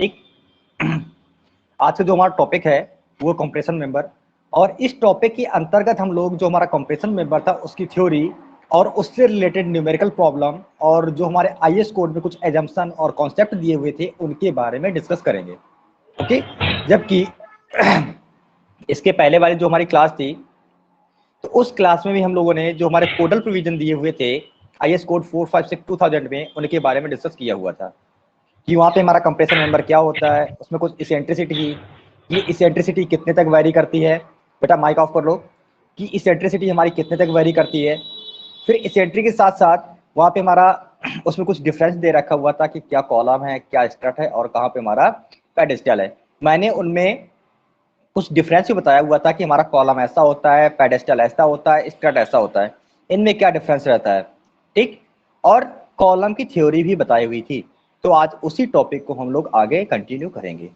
ठीक। आज का जो हमारा टॉपिक है वो कंप्रेशन मेंबर, और इस टॉपिक के अंतर्गत हम लोग जो हमारा कंप्रेशन मेंबर था उसकी थ्योरी और उससे रिलेटेड न्यूमेरिकल प्रॉब्लम और जो हमारे आईएस कोड में कुछ एजम्पशन और कॉन्सेप्ट दिए हुए थे उनके बारे में डिस्कस करेंगे। ओके, जबकि इसके पहले वाली जो हमारी क्लास थी तो उस क्लास में भी हम लोगों ने जो हमारे कोडल प्रोविजन दिए हुए थे आईएस कोड 456 2000 में उनके बारे में डिस्कस किया हुआ था कि वहाँ पे हमारा कंप्रेशन मेंबर क्या होता है, उसमें कुछ इसेंट्रिसिटी की, ये इसेंट्रिसिटी कितने तक वैरी करती है। बेटा माइक ऑफ कर लो। कि इसेंट्रिसिटी हमारी कितने तक वैरी करती है। फिर इसेंट्री के साथ साथ वहाँ पे हमारा उसमें कुछ डिफरेंस दे रखा हुआ था कि क्या कॉलम है, क्या स्ट्रट है और कहाँ पे हमारा पेडेस्टल है। मैंने उनमें कुछ डिफरेंस भी बताया हुआ था कि हमारा कॉलम ऐसा होता है, पेडेस्टल ऐसा होता है, स्ट्रट ऐसा होता है, इनमें क्या डिफरेंस रहता है। ठीक। और कॉलम की थ्योरी भी बताई हुई थी। तो आज उसी टॉपिक को हम लोग आगे कंटिन्यू करेंगे।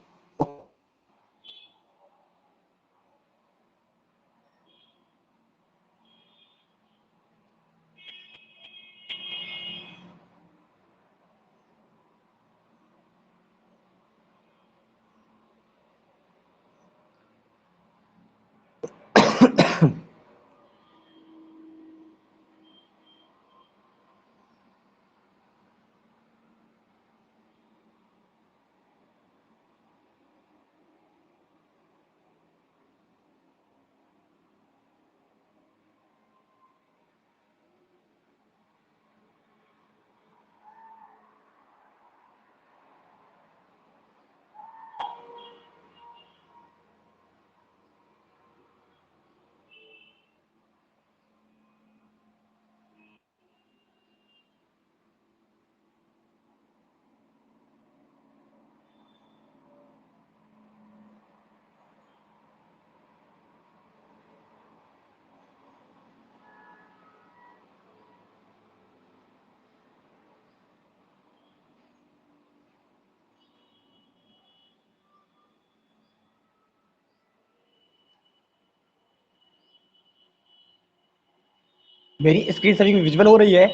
मेरी स्क्रीन सभी को विजुअल हो रही है?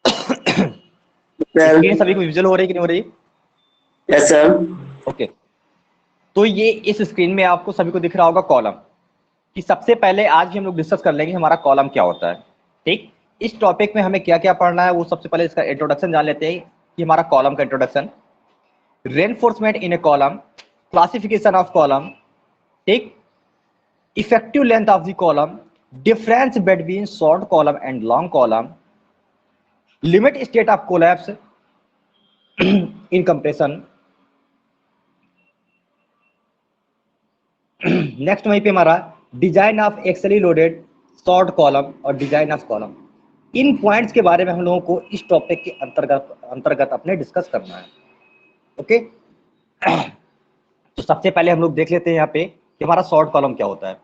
स्क्रीन सभी को विजुअल हो रही है कि नहीं हो रही? Yes sir. ओके, तो ये इस स्क्रीन में आपको सभी को दिख रहा होगा कॉलम। कि सबसे पहले आज भी हम लोग डिस्कस कर लेंगे हमारा कॉलम क्या होता है। ठीक। इस टॉपिक में हमें क्या क्या पढ़ना है वो सबसे पहले इसका इंट्रोडक्शन जान लेते हैं कि हमारा कॉलम का introduction, reinforcement in a column, classification of column, ठीक, effective length of the column, difference between short column and long column, limit state of collapse in compression. Next वहीं पे हमारा design of axially loaded short column और design of column. इन points के बारे में हम लोगों को इस टॉपिक के अंतर्गत अपने डिस्कस करना है। ओके, तो सबसे पहले हम लोग देख लेते हैं यहाँ पे कि हमारा शॉर्ट कॉलम क्या होता है।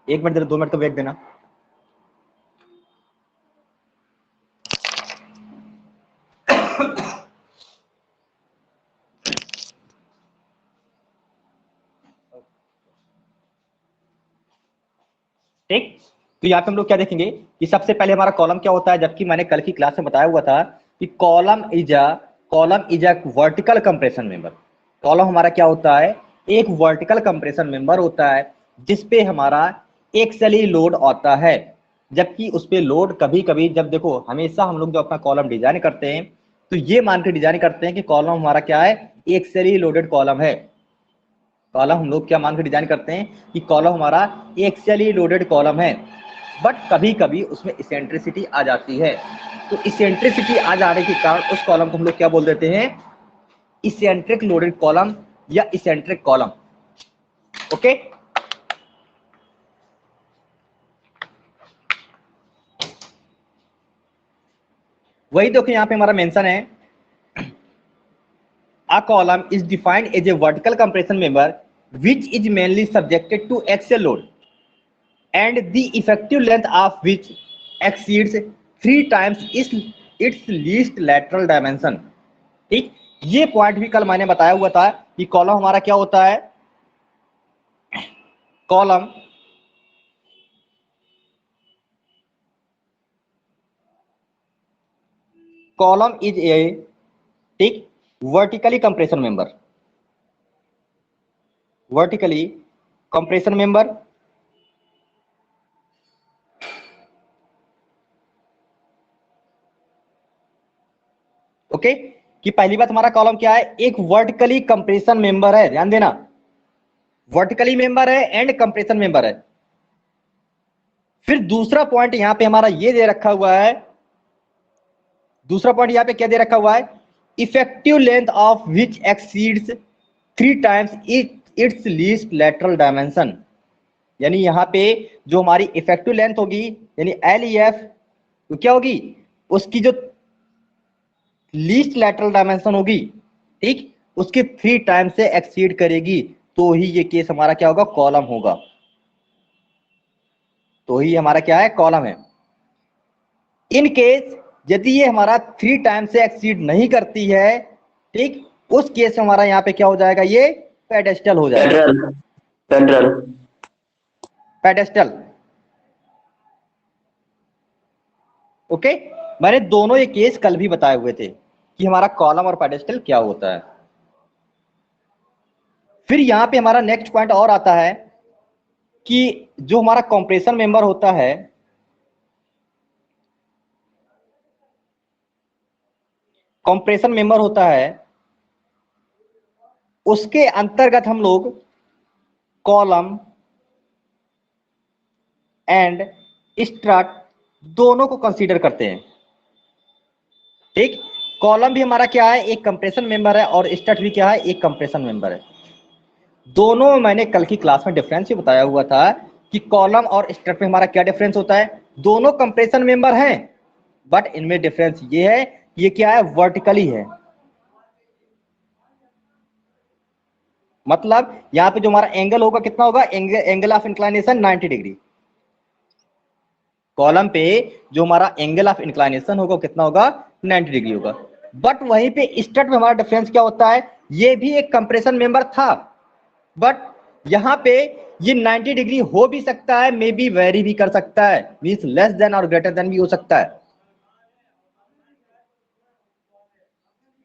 1 मिनट देना, 2 मिनट का वेट देना। ठीक, तो यहाँ पे हम लोग क्या देखेंगे कि सबसे पहले हमारा कॉलम क्या होता है, जबकि मैंने कल की क्लास में बताया हुआ था कि column is a vertical compression member. Column हमारा क्या होता है, एक वर्टिकल कंप्रेशन मेंबर होता है जिसपे हमारा एक्सली लोड आता है। जबकि उस पे लोड कभी कभी, जब देखो हमेशा हम लोग जो अपना कॉलम डिजाइन करते हैं तो ये मान के डिजाइन करते हैं कि कॉलम हमारा क्या है, एक्सली लोडेड कॉलम है। कॉलम हम लोग क्या मान के डिजाइन करते हैं कि कॉलम हमारा एक्सियली लोडेड कॉलम है। बट कभी कभी उसमें इसेंट्रिसिटी आ जाती है, तो इसेंट्रिसिटी आ जाने के कारण उस कॉलम को हम लोग क्या बोल देते हैं, इसेंट्रिक लोडेड कॉलम या इसेंट्रिक कॉलम। ओके, वही देखो यहाँ पे हमारा मेंशन है, a column is defined as a vertical compression member which is mainly subjected to axial load and the effective length of which exceeds 3 times its least lateral dimension। ठीक, ये point भी कल मैंने बताया हुआ था कि कॉलम हमारा क्या होता है, कॉलम कॉलम इज ए, ठीक, vertically compression member, vertically compression member, okay. कि पहली बात हमारा कॉलम क्या है, एक वर्टिकली कंप्रेशन मेंबर है, ध्यान देना, वर्टिकली मेंबर है एंड कंप्रेशन मेंबर है। फिर दूसरा पॉइंट यहां पे हमारा ये दे रखा हुआ है, दूसरा पॉइंट यहां पे क्या दे रखा हुआ है, effective length of which exceeds 3 times it's least lateral dimension. यानी यहां पे जो हमारी इफेक्टिव लेंथ होगी यानी LEF, तो क्या होगी, उसकी जो लीस्ट लेटरल डायमेंशन होगी, ठीक, उसके 3 टाइम से एक्सीड करेगी, तो ही ये केस हमारा क्या होगा, कॉलम होगा, तो ही हमारा क्या है, कॉलम है। इन केस यदि ये हमारा 3 टाइम से एक्सीड नहीं करती है, ठीक, उस केस में हमारा यहाँ पे क्या हो जाएगा, ये पेडेस्टल हो जाएगा, पेड्रल पेडेस्टल, ओके। मैंने दोनों ये केस कल भी बताए हुए थे कि हमारा कॉलम और पेडेस्टल क्या होता है। फिर यहां पे हमारा नेक्स्ट पॉइंट और आता है कि जो हमारा कंप्रेशन मेंबर होता है, कंप्रेशन मेंबर होता है, उसके अंतर्गत हम लोग कॉलम एंड स्ट्रट दोनों को कंसीडर करते हैं, ठीक। कॉलम भी हमारा क्या है, एक कंप्रेशन मेंबर है, और स्ट्रट भी क्या है, एक कंप्रेशन मेंबर है। दोनों में मैंने कल की क्लास में डिफरेंस ही बताया हुआ था कि कॉलम और स्ट्रट में हमारा क्या डिफरेंस होता है। दोनों कंप्रेशन मेंबर हैं, बट इनमें डिफरेंस ये है, ये क्या है, वर्टिकली है। मतलब यहां पे जो हमारा एंगल होगा कितना होगा, angle of inclination 90 degree. Column पे जो हमारा एंगल ऑफ इंक्लाइनेशन होगा कितना होगा, 90 डिग्री होगा। बट वहीं पे स्ट्रट में हमारा डिफरेंस क्या होता है, ये भी एक कंप्रेशन मेंबर था, बट यहां पे ये 90 डिग्री हो भी सकता है, मे बी वेरी भी कर सकता है, मींस लेस देन और ग्रेटर देन भी हो सकता है।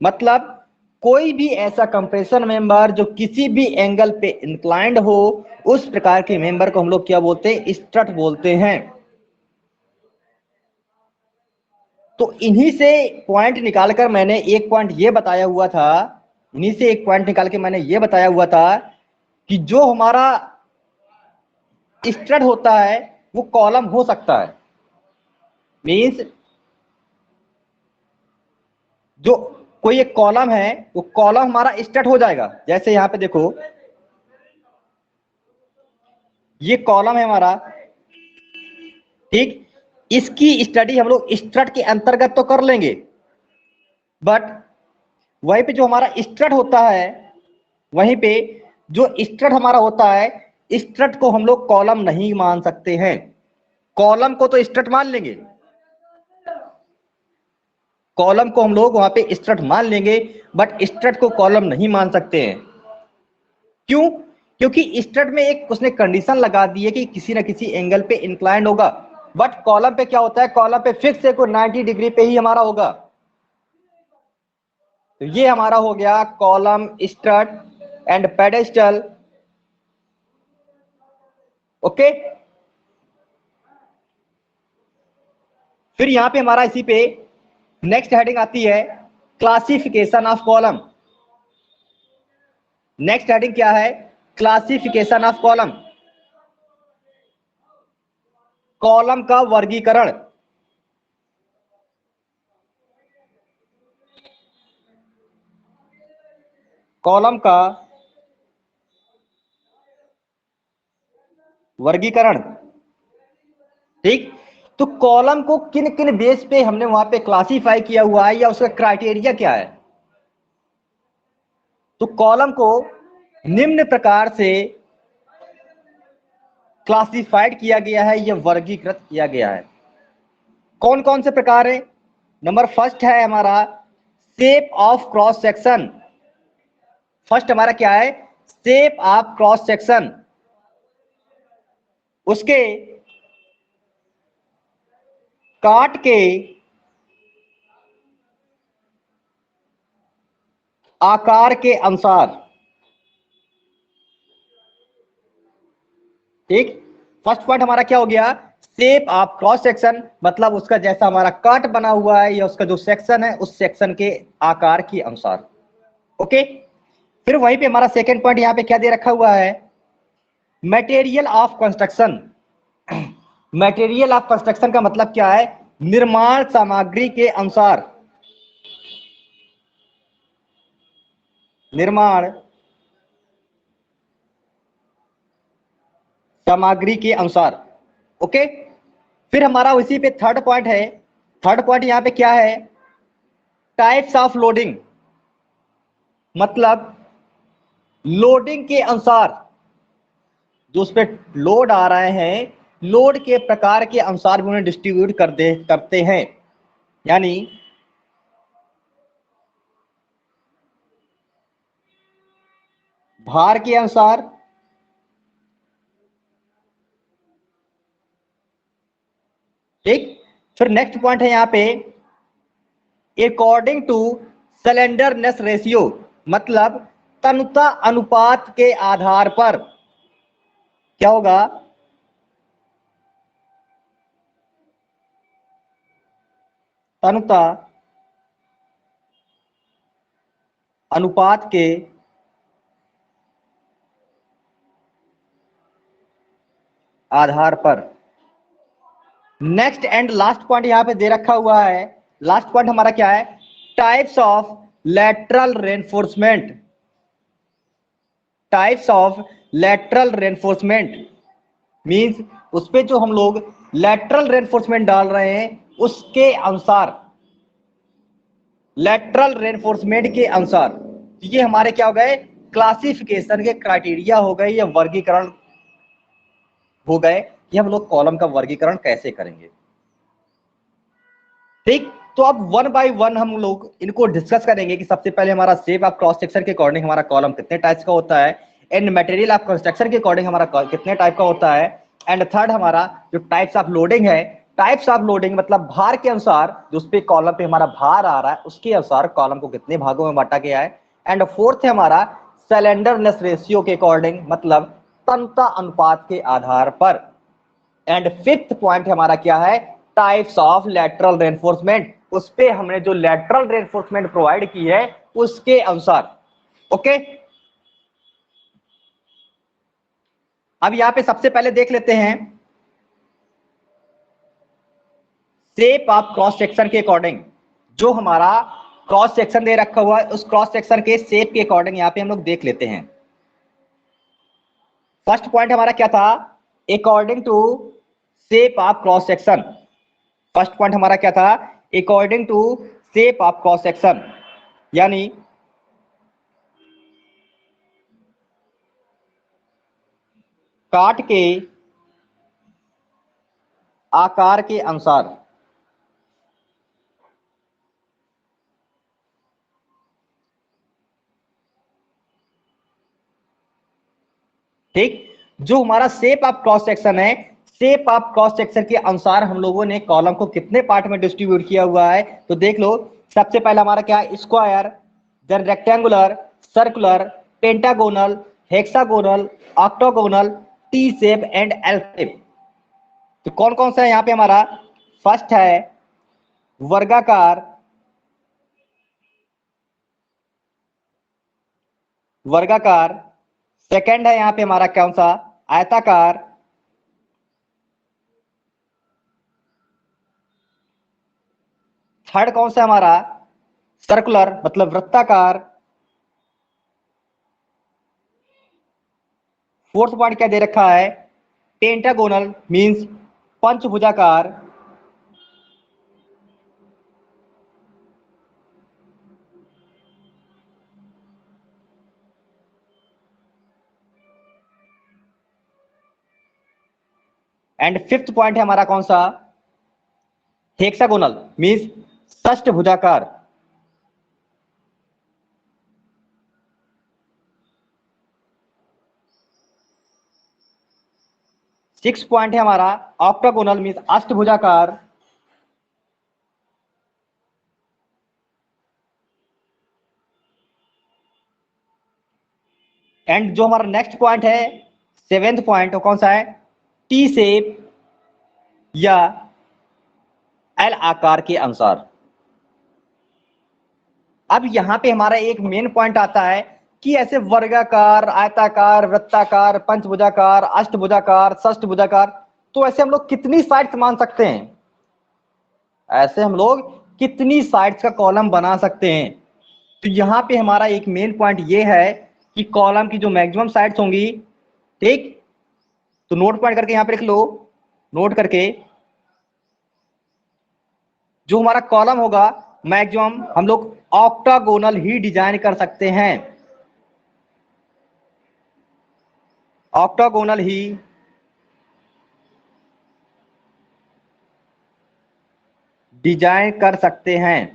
मतलब कोई भी ऐसा कंप्रेशन मेंबर जो किसी भी एंगल पे इंक्लाइंड हो, उस प्रकार के मेंबर को हम लोग क्या बोलते हैं, स्ट्रट बोलते हैं। तो इन्हीं से पॉइंट निकालकर मैंने एक पॉइंट ये बताया हुआ था, इन्हीं से एक पॉइंट निकाल के मैंने ये बताया हुआ था कि जो हमारा स्ट्रट होता है वो कॉलम हो सकता है, मींस जो कोई एक कॉलम है वो कॉलम हमारा स्ट्रट हो जाएगा। जैसे यहां पे देखो, ये कॉलम है हमारा, ठीक, इसकी स्टडी हम लोग स्ट्रट के अंतर्गत तो कर लेंगे, बट वहीं पे जो हमारा स्ट्रट होता है, वहीं पे जो स्ट्रट हमारा होता है, स्ट्रट को हम लोग कॉलम नहीं मान सकते हैं। कॉलम को तो स्ट्रट मान लेंगे, कॉलम को हम लोग वहां पे स्ट्रट मान लेंगे, बट स्ट्रट को कॉलम नहीं मान सकते हैं। क्यों? क्योंकि स्ट्रट में एक उसने कंडीशन लगा दी है कि किसी ना किसी एंगल पे इंक्लाइंड होगा, बट कॉलम पे क्या होता है, कॉलम पे फिक्स है, कोई 90 डिग्री पे ही हमारा होगा। तो ये हमारा हो गया column, strut and pedestal, okay. फिर यहां पे हमारा इसी पे नेक्स्ट हेडिंग आती है, classification of column. Next heading क्या है, क्लासिफिकेशन ऑफ कॉलम, कॉलम का वर्गीकरण। कॉलम का वर्गीकरण, ठीक। तो कॉलम को किन किन बेस पे हमने वहां पे क्लासिफाई किया हुआ है, या उसका क्राइटेरिया क्या है। तो कॉलम को निम्न प्रकार से क्लासिफाइड किया गया है, या वर्गीकृत किया गया है। कौन कौन से प्रकार है, नंबर फर्स्ट है हमारा shape of cross section. First हमारा क्या है, शेप ऑफ क्रॉस सेक्शन। उसके काट के आकार के अनुसार। ठीक, फर्स्ट पॉइंट हमारा क्या हो गया, शेप ऑफ क्रॉस सेक्शन, मतलब उसका जैसा हमारा कट बना हुआ है या उसका जो सेक्शन है उस सेक्शन के आकार के अनुसार। ओके, फिर वहीं पे हमारा सेकंड पॉइंट यहां पे क्या दे रखा हुआ है, material of construction. Material of construction का मतलब क्या है, निर्माण सामग्री के अनुसार, निर्माण सामग्री के अनुसार। ओके, फिर हमारा उसी पे थर्ड पॉइंट है, थर्ड पॉइंट यहां पे क्या है, टाइप्स ऑफ लोडिंग, मतलब लोडिंग के अनुसार, जो उस पर लोड आ रहे हैं, लोड के प्रकार के अनुसार भी उन्हें डिस्ट्रीब्यूट करते हैं। यानी भार के अनुसार, ठीक। फिर नेक्स्ट पॉइंट है यहां पे अकॉर्डिंग टू सिलेंडरनेस रेशियो, मतलब तनुता अनुपात के आधार पर क्या होगा, तनुता अनुपात के आधार पर। नेक्स्ट एंड लास्ट पॉइंट यहां पे दे रखा हुआ है, लास्ट पॉइंट हमारा क्या है, types of lateral reinforcement, types of lateral reinforcement means उस पे जो हम लोग लेटरल रेनफोर्समेंट डाल रहे हैं उसके अनुसार, लेटरल रेनफोर्समेंट के अनुसार। ये हमारे क्या हो गए, क्लासिफिकेशन के क्राइटेरिया हो गए या वर्गीकरण हो गए कि हम लोग कॉलम का वर्गीकरण कैसे करेंगे। ठीक, तो अब वन बाय वन हम लोग इनको डिस्कस करेंगे कि सबसे पहले हमारा शेप ऑफ क्रॉस सेक्शन के अकॉर्डिंग हमारा कॉलम कितने टाइप्स का होता है, एंड मटेरियल ऑफ कंस्ट्रक्शन के अकॉर्डिंग हमारा कितने टाइप का होता है, एंड थर्ड हमारा जो टाइप्स ऑफ लोडिंग है, टाइप्स ऑफ लोडिंग मतलब भार के अनुसार, जो उस पे कॉलम पे हमारा भार आ रहा है उसके अनुसार कॉलम को कितने भागों में बांटा गया है, एंड फोर्थ है हमारा सिलेंडरनेस रेशियो के अकॉर्डिंग, मतलब तन्यता अनुपात के आधार पर, एंड फिफ्थ पॉइंट हमारा क्या है, टाइप्स ऑफ लेटरल रेनफोर्समेंट, उस पे हमने जो लेटरल रेनफोर्समेंट प्रोवाइड की है उसके अनुसार। ओके, अब यहां पे सबसे पहले देख लेते हैं शेप ऑफ क्रॉस सेक्शन के अकॉर्डिंग, जो हमारा क्रॉस सेक्शन दे रखा हुआ है उस क्रॉस सेक्शन के शेप के अकॉर्डिंग यहां पे हम लोग देख लेते हैं। फर्स्ट पॉइंट हमारा क्या था, according to shape of cross section, first point हमारा क्या था, according to shape of cross section, यानी काट के आकार के अनुसार। ठीक, जो हमारा शेप ऑफ क्रॉस सेक्शन है, शेप ऑफ क्रॉस सेक्शन के अनुसार हम लोगों ने कॉलम को कितने पार्ट में डिस्ट्रीब्यूट किया हुआ है, तो देख लो सबसे पहला हमारा क्या है, square, then rectangular, circular, pentagonal, hexagonal, octagonal, T shape and L shape. तो कौन कौन सा है यहाँ पे हमारा, फर्स्ट है वर्गाकार, वर्गाकार, सेकंड है यहाँ पे हमारा कौन सा, आयताकार, थर्ड कौन सा हमारा, सर्कुलर मतलब वृत्ताकार, फोर्थ पॉइंट क्या दे रखा है, पेंटागोनल मींस पंचभुजाकार, एंड फिफ्थ पॉइंट है हमारा कौन सा, हेक्सागोनल मींस षष्ठभुजाकार। सिक्स पॉइंट है हमारा ऑक्टागोनल मींस अष्टभुजाकार। एंड जो हमारा नेक्स्ट पॉइंट है, सेवेंथ पॉइंट, वो कौन सा है? टी शेप या एल आकार के अनुसार। अब यहां पे हमारा एक मेन पॉइंट आता है कि ऐसे वर्गाकार, आयताकार, वृत्ताकार, पंचभुजाकार, अष्टभुजाकार, षष्ठभुजाकार, तो ऐसे हम लोग कितनी साइड्स मान सकते हैं? ऐसे हम लोग कितनी साइड्स का कॉलम बना सकते हैं? तो यहां पे हमारा एक मेन पॉइंट ये है कि कॉलम की जो मैक्सिमम साइड्स होंगी, ठीक, तो नोट पॉइंट करके यहां पे लिख लो, नोट करके, जो हमारा कॉलम होगा मैक्सिमम हम लोग ऑक्टागोनल ही डिजाइन कर सकते हैं, ऑक्टागोनल ही डिजाइन कर सकते हैं।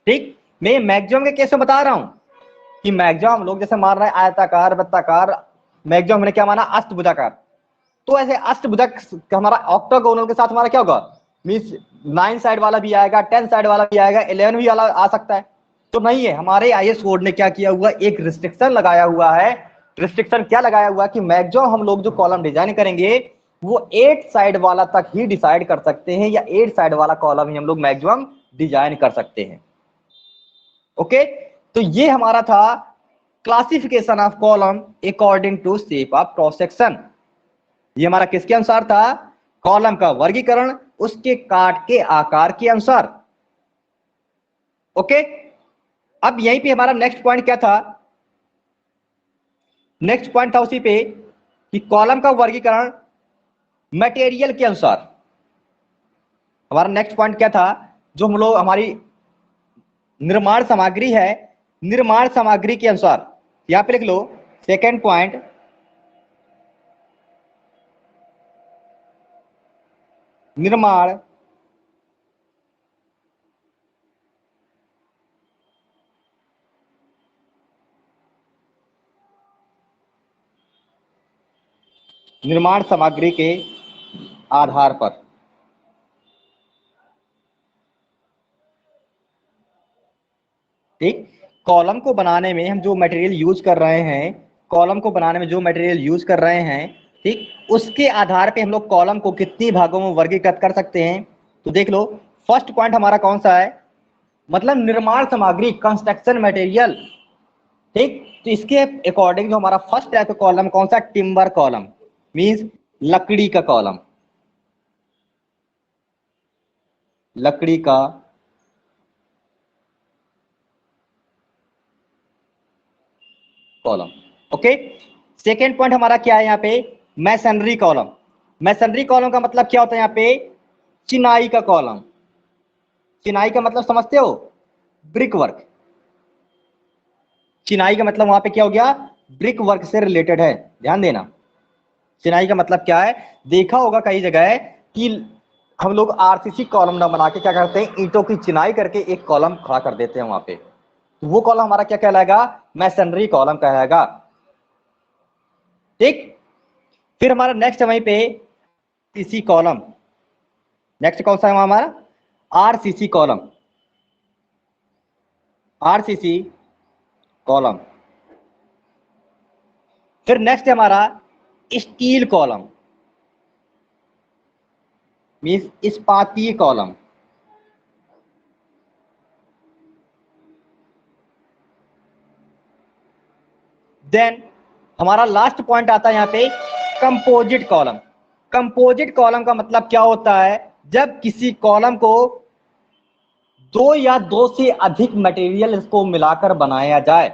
ठीक, मैं मैक्सिमम के केस में बता रहा हूं कि मैक्सिमम हम लोग जैसे मान रहे हैं आयताकार, वृत्ताकार, मैक्सिमम हमने क्या माना? अष्टभुजाकार। तो ऐसे अष्टभुजक हमारा ऑक्टागोनल के साथ हमारा क्या होगा? मींस 9 साइड वाला भी आएगा, 10 साइड वाला भी आएगा, 11 भी वाला आ सकता है। तो नहीं है, हमारे आईएस कोड ने क्या किया हुआ, एक रिस्ट्रिक्शन लगाया हुआ है। रिस्ट्रिक्शन क्या लगाया हुआ कि मैक्सिमम हम लोग जो कॉलम डिजाइन करेंगे वो 8 साइड वाला तक ही डिसाइड कर सकते हैं, या 8 साइड वाला कॉलम ही हम लोग मैक्सिमम डिजाइन कर सकते हैं। ओके, तो ये हमारा था classification of column according to shape of cross section. ये हमारा किसके अनुसार था? कॉलम का वर्गीकरण उसके काट के आकार के अनुसार। ओके, अब यहीं पे हमारा नेक्स्ट पॉइंट क्या था? नेक्स्ट पॉइंट था उसी पे कि कॉलम का वर्गीकरण मटेरियल के अनुसार। हमारा नेक्स्ट पॉइंट क्या था? जो हम लोग हमारी निर्माण सामग्री है, निर्माण सामग्री के अनुसार। यहां पे लिख लो सेकेंड पॉइंट, निर्माण निर्माण सामग्री के आधार पर। ठीक, कॉलम को बनाने में हम जो मटेरियल यूज कर रहे हैं, कॉलम को बनाने में जो मटेरियल यूज कर रहे हैं, ठीक, उसके आधार पे हम लोग कॉलम को कितनी भागों में वर्गीकृत कर सकते हैं। तो देख लो, फर्स्ट पॉइंट हमारा कौन सा है? मतलब निर्माण सामग्री, कंस्ट्रक्शन मटेरियल। ठीक, तो इसके अकॉर्डिंग जो हमारा फर्स्ट टाइप का कॉलम कौन सा? टिम्बर कॉलम, मींस लकड़ी का कॉलम, लकड़ी का कॉलम। ओके, सेकेंड पॉइंट हमारा क्या है यहाँ पे? Masonry column. मैसनरी कॉलम का मतलब क्या होता है यहाँ पे? चिनाई का कॉलम। चिनाई का मतलब समझते हो? Brick work. चिनाई का मतलब वहां पे क्या हो गया? ब्रिक वर्क से रिलेटेड है, ध्यान देना। चिनाई का मतलब क्या है? देखा होगा कई जगह कि हम लोग आरसीसी कॉलम ना बना के क्या करते हैं, ईंटों की चिनाई करके एक कॉलम खड़ा कर देते हैं वहां पे। तो वो कॉलम हमारा क्या कहलाएगा? मैसनरी कॉलम कहलाएगा। ठीक, फिर हमारा नेक्स्ट है वहीं पे सीसी कॉलम। नेक्स्ट कौन सा है हमारा? RCC column, RCC column. फिर नेक्स्ट है हमारा स्टील कॉलम, मींस इस्पातीय कॉलम। देन हमारा लास्ट पॉइंट आता है यहाँ पे कंपोजिट कॉलम। कंपोजिट कॉलम का मतलब क्या होता है? जब किसी कॉलम को दो या दो से अधिक मटेरियल को मिलाकर बनाया जाए।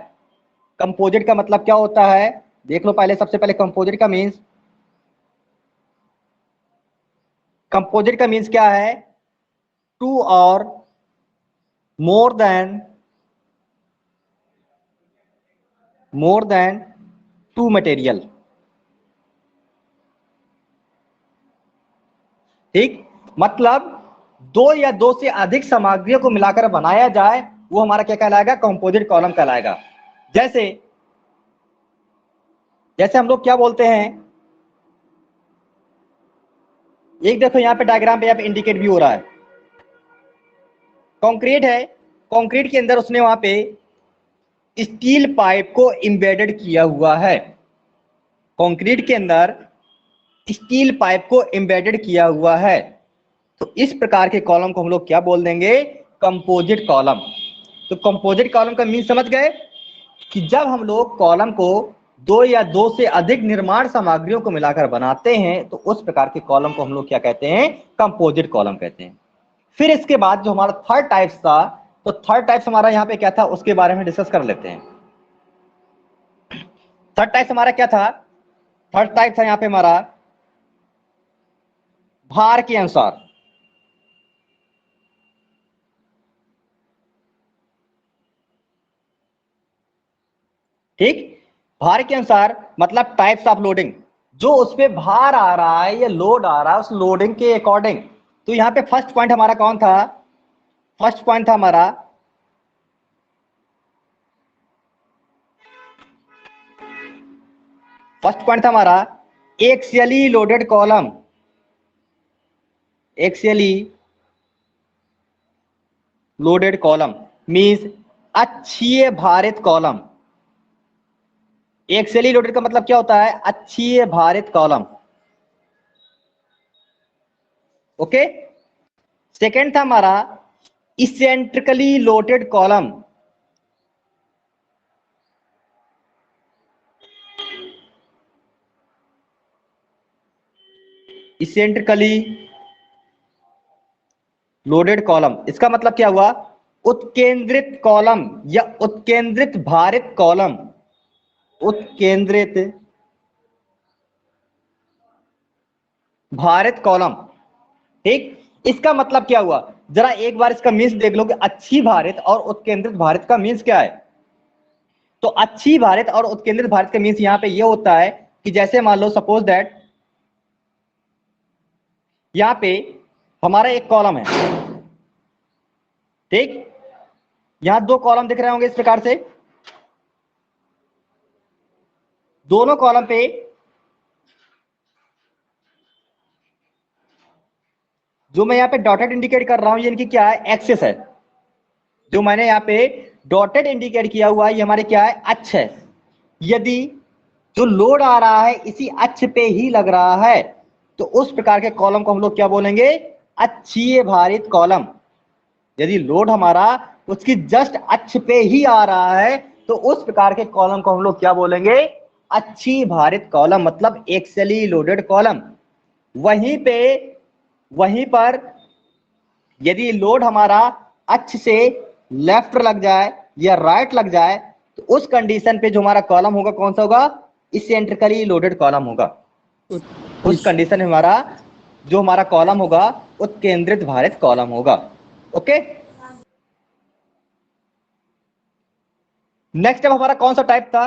कंपोजिट का मतलब क्या होता है? देख लो पहले, सबसे पहले कंपोजिट का मीन्स, कंपोजिट का मीन्स क्या है? टू और मोर देन टू मटेरियल। ठीक, मतलब दो या दो से अधिक सामग्रियों को मिलाकर बनाया जाए, वो हमारा क्या कहलाएगा? कंपोजिट कॉलम कहलाएगा। जैसे जैसे हम लोग क्या बोलते हैं, एक देखो यहाँ पे डायग्राम पे यहाँ पे इंडिकेट भी हो रहा है। कंक्रीट है, कंक्रीट के अंदर उसने वहां पे स्टील पाइप को एम्बेडेड किया हुआ है, कंक्रीट के अंदर स्टील पाइप को एम्बेडेड किया हुआ है। तो इस प्रकार के कॉलम को हम लोग क्या बोल देंगे, कंपोजिट कॉलम। तो कंपोजिट कॉलम का मीन समझ गए कि जब हम लोग कॉलम को दो या दो से अधिक निर्माण सामग्रियों को मिलाकर बनाते हैं तो उस प्रकार के कॉलम को हम लोग क्या कहते हैं, कंपोजिट कॉलम कहते हैं। फिर इसके बाद जो हमारा थर्ड टाइप्स था, तो थर्ड टाइप्स हमारा यहाँ पे क्या था उसके बारे में डिस्कस कर लेते हैं। थर्ड टाइप्स हमारा क्या था, थर्ड टाइप था यहाँ पे हमारा भार के अनुसार। ठीक, भार के अनुसार मतलब टाइप्स ऑफ लोडिंग, जो उस पे भार आ रहा है या लोड आ रहा है उस लोडिंग के अकॉर्डिंग। तो यहाँ पे फर्स्ट पॉइंट हमारा कौन था, फर्स्ट पॉइंट था हमारा axially loaded column, axially loaded column means अक्षीय भारित कॉलम। एक्सियली लोडेड का मतलब क्या होता है, अक्षीय भारित कॉलम। ओके, सेकेंड था हमारा eccentrically loaded column, eccentrically loaded column. इसका मतलब क्या हुआ, उत्केंद्रित कॉलम या उत्केंद्रित भारित कॉलम, उत्केंद्रित भारित कॉलम। ठीक, इसका मतलब क्या हुआ, जरा एक बार इसका मीन्स देख लो कि अच्छी भारित और उत्केंद्रित भारित का मीन्स क्या है। तो अच्छी भारित और उत्केंद्रित भारित का मीन्स यहां पे ये होता है कि जैसे मान लो सपोज दैट यहां पे हमारा एक कॉलम है, ठीक, यहां दो कॉलम दिख रहे होंगे इस प्रकार से, दोनों कॉलम पे जो मैं यहां पे डॉटेड इंडिकेट कर रहा हूं ये इनकी क्या है, एक्सिस है। जो मैंने यहां पे डॉटेड इंडिकेट किया हुआ है ये हमारे क्या है, अक्ष है। यदि जो लोड आ रहा है इसी अक्ष पे ही लग रहा है तो उस प्रकार के कॉलम को हम लोग क्या बोलेंगे, अक्षीय भारित कॉलम। यदि लोड हमारा उसकी जस्ट अक्ष पे ही आ रहा है तो उस प्रकार के कॉलम को हम लोग क्या बोलेंगे, अक्षीय भारित कॉलम, मतलब एक्सियली लोडेड कॉलम। वहीं पर यदि लोड हमारा अक्ष से लेफ्ट लग जाए या राइट लग जाए तो उस कंडीशन पे जो हमारा कॉलम होगा कौन सा होगा, इसेंट्रिकली लोडेड कॉलम होगा। उस कंडीशन में हमारा जो हमारा कॉलम होगा उत्केंद्रित भारित कॉलम होगा। ओके, नेक्स्ट अब हमारा कौन सा टाइप था,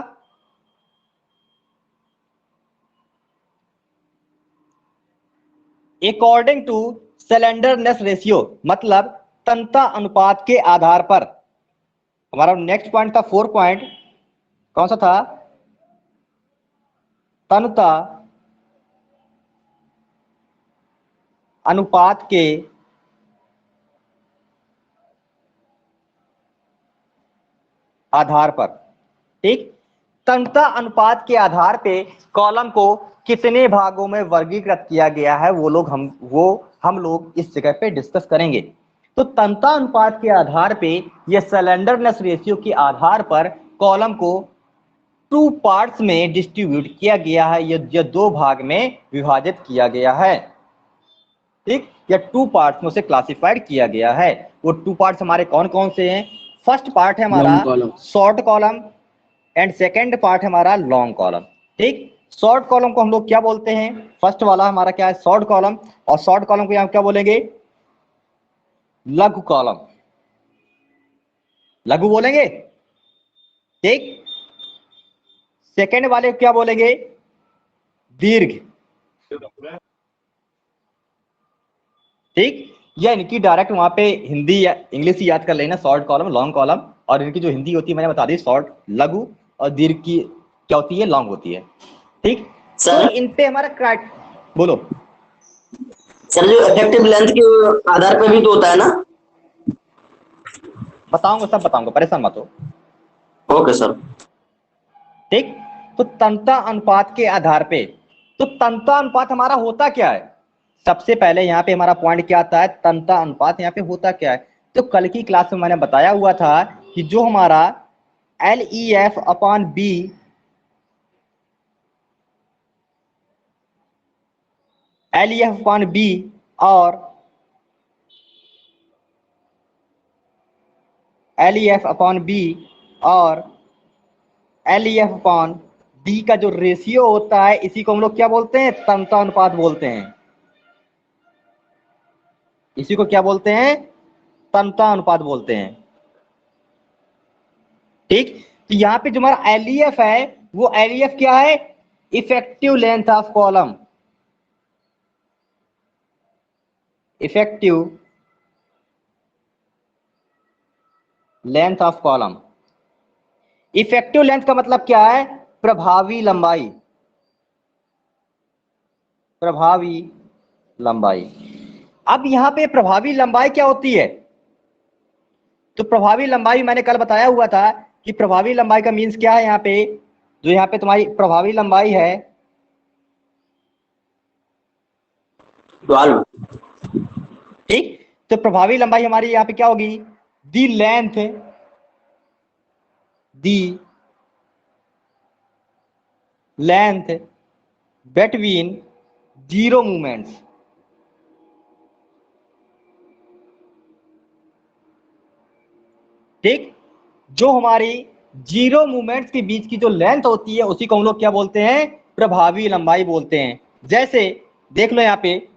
अकॉर्डिंग टू सिलेंडरनेस रेशियो, मतलब तन्यता अनुपात के आधार पर। हमारा नेक्स्ट पॉइंट था 4 पॉइंट, कौन सा था, तन्यता अनुपात के आधार पर। ठीक, तन्यता अनुपात के आधार पे कॉलम को कितने भागों में वर्गीकृत किया गया है वो हम लोग इस जगह पे डिस्कस करेंगे। तो तन्यता अनुपात के आधार पे या सिलेंडरनेस रेशियो के आधार पर कॉलम को 2 पार्ट्स में डिस्ट्रीब्यूट किया गया है, या 2 भाग में विभाजित किया गया है। ठीक, या 2 पार्ट्स में उसे क्लासिफाइड किया गया है। वो 2 पार्ट्स हमारे कौन कौन से हैं, फर्स्ट पार्ट है हमारा short column and second part है हमारा लॉन्ग कॉलम। ठीक, शॉर्ट कॉलम को हम लोग क्या बोलते हैं, फर्स्ट वाला हमारा क्या है, शॉर्ट कॉलम, और शॉर्ट कॉलम को यहां क्या बोलेंगे, लघु कॉलम, लघु बोलेंगे। ठीक, सेकेंड वाले को क्या बोलेंगे, दीर्घ। ठीक, या इनकी डायरेक्ट वहां पे हिंदी या इंग्लिश ही याद कर लेना, शॉर्ट कॉलम, लॉन्ग कॉलम, और इनकी जो हिंदी होती है मैंने बता दी, शॉर्ट लघु, और दीर्घ की क्या होती है, लॉन्ग होती है। ठीक, तो इन पे हमारा बोलो सर, जो इफेक्टिव लेंथ के आधार पर भी तो होता है ना। बताऊंगा, सब बताऊंगा, परेशान मत हो। Okay sir. ठीक, तो तन्यता अनुपात के आधार पे, तो तन्यता अनुपात हमारा होता क्या है? सबसे पहले यहाँ पे हमारा पॉइंट क्या आता है, तन्यता अनुपात यहाँ पे होता क्या है? तो कल की क्लास में मैंने बताया हुआ था कि जो हमारा LEF upon b, LEF upon b और LEF अपॉन बी और LEF अपॉन डी का जो रेशियो होता है, इसी को हम लोग क्या बोलते हैं, तन्यता अनुपात बोलते हैं। इसी को क्या बोलते हैं, तन्यता अनुपात बोलते हैं। ठीक, तो यहाँ पे जो हमारा LEF है, वो LEF क्या है, effective length of column, effective length of column. Effective length का मतलब क्या है, प्रभावी लंबाई, प्रभावी लंबाई। अब यहां पे प्रभावी लंबाई क्या होती है? तो प्रभावी लंबाई मैंने कल बताया हुआ था कि प्रभावी लंबाई का मीन्स क्या है। यहाँ पे जो यहाँ पे तुम्हारी प्रभावी लंबाई है, 12। ठीक, तो प्रभावी लंबाई हमारी यहाँ पे क्या होगी, the length, the length between zero movements, ठीक, जो हमारी जीरो मूवमेंट्स के बीच की जो लेंथ होती है, उसी को हम लोग क्या बोलते हैं, प्रभावी लंबाई बोलते हैं। जैसे देख लो यहाँ पे,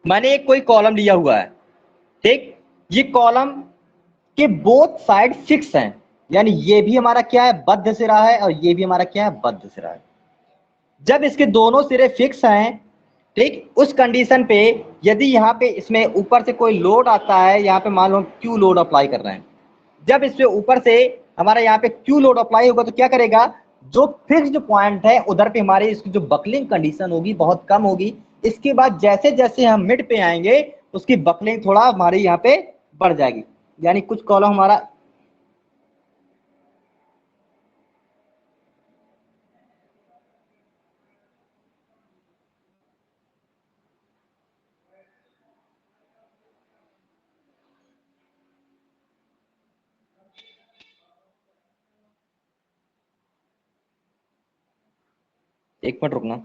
मैंने एक कोई कॉलम लिया हुआ है, ठीक, ये कॉलम के बोथ साइड फिक्स हैं, यानी ये भी हमारा क्या है, बद्ध सिरा है, और ये भी हमारा क्या है, बद्ध सिरा है। जब इसके दोनों सिरे फिक्स हैं, ठीक, उस कंडीशन पे यदि यहाँ पे इसमें ऊपर से कोई लोड आता है, यहाँ पे मान लो क्यू लोड अप्लाई कर रहे हैं, जब इस पे ऊपर से हमारा यहाँ पे क्यू लोड अप्लाई होगा, तो क्या करेगा, जो फिक्स्ड पॉइंट है उधर पे हमारी इसकी जो बकलिंग कंडीशन होगी बहुत कम होगी। इसके बाद जैसे जैसे हम मिड पे आएंगे, उसकी बकलिंग थोड़ा हमारी यहाँ पे बढ़ जाएगी, यानी कुछ कॉलम हमारा, एक मिनट रुकना,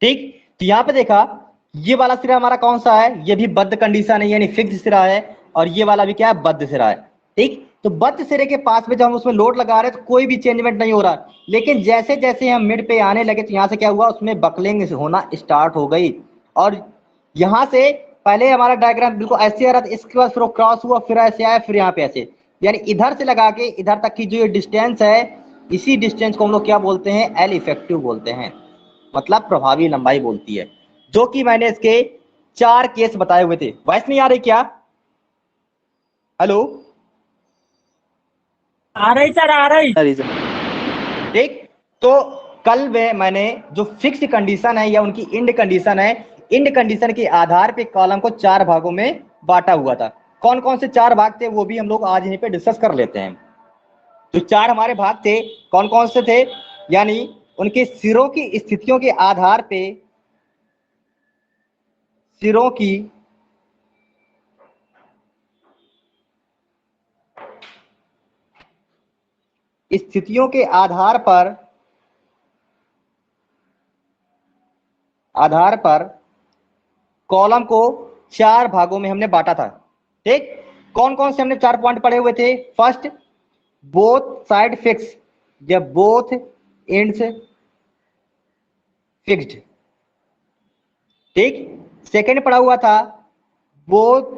ठीक, तो यहाँ पे देखा, ये वाला सिरा हमारा कौन सा है, ये भी बद्ध कंडीशन है, यानी फिक्स सिरा है, और ये वाला भी क्या है, बद्ध सिरा है। ठीक, तो बद्ध सिरे के पास में जब हम उसमें लोड लगा रहे हैं, तो कोई भी चेंजमेंट नहीं हो रहा, लेकिन जैसे जैसे हम मिड पे आने लगे, तो यहाँ से क्या हुआ, उसमें बकलिंग होना स्टार्ट हो गई, और यहाँ से पहले हमारा डायग्राम बिल्कुल ऐसे आ रहा था, इसके बाद फिर क्रॉस हुआ, फिर ऐसे आया, फिर यहाँ पे ऐसे, यानी इधर से लगा के इधर तक की जो ये डिस्टेंस है, इसी डिस्टेंस को हम लोग क्या बोलते हैं, एल इफेक्टिव बोलते हैं, मतलब प्रभावी लंबाई बोलती है। जो कि मैंने इसके 4 केस बताए हुए थे। वॉइस नहीं आ रही क्या? हेलो, आ रही सर, आ रही। ठीक, तो कल में मैंने जो फिक्स कंडीशन है या उनकी इंड कंडीशन है, इंड कंडीशन के आधार पे कॉलम को 4 भागों में बांटा हुआ था। कौन कौन से 4 भाग थे, वो भी हम लोग आज यहीं पे डिस्कस कर लेते हैं। जो 4 हमारे भाग थे, कौन कौन से थे, यानी उनके सिरों की स्थितियों के आधार पे, सिरों की स्थितियों के आधार पर कॉलम को 4 भागों में हमने बांटा था। ठीक, कौन कौन से हमने 4 पॉइंट पढ़े हुए थे? फर्स्ट, बोथ साइड फिक्स, जब बोथ एंड्स फिक्स्ड, ठीक। सेकंड पढ़ा हुआ था बोथ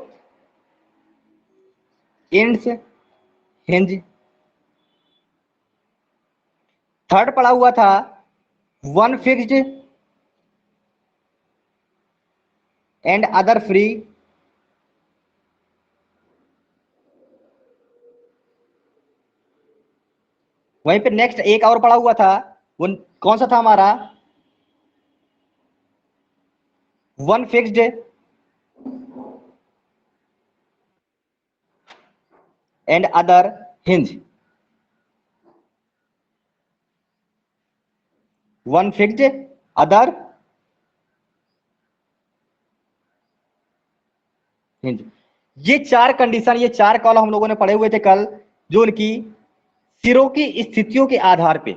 एंड्स हिंज। थर्ड पढ़ा हुआ था one fixed and other free. वहीं पे नेक्स्ट एक और पढ़ा हुआ था, वो कौन सा था हमारा, one fixed and other hinge. One fixed other hinge. ये चार कंडीशन, ये चार कॉलम हम लोगों ने पढ़े हुए थे कल, जो उनकी सिरों की स्थितियों के आधार पे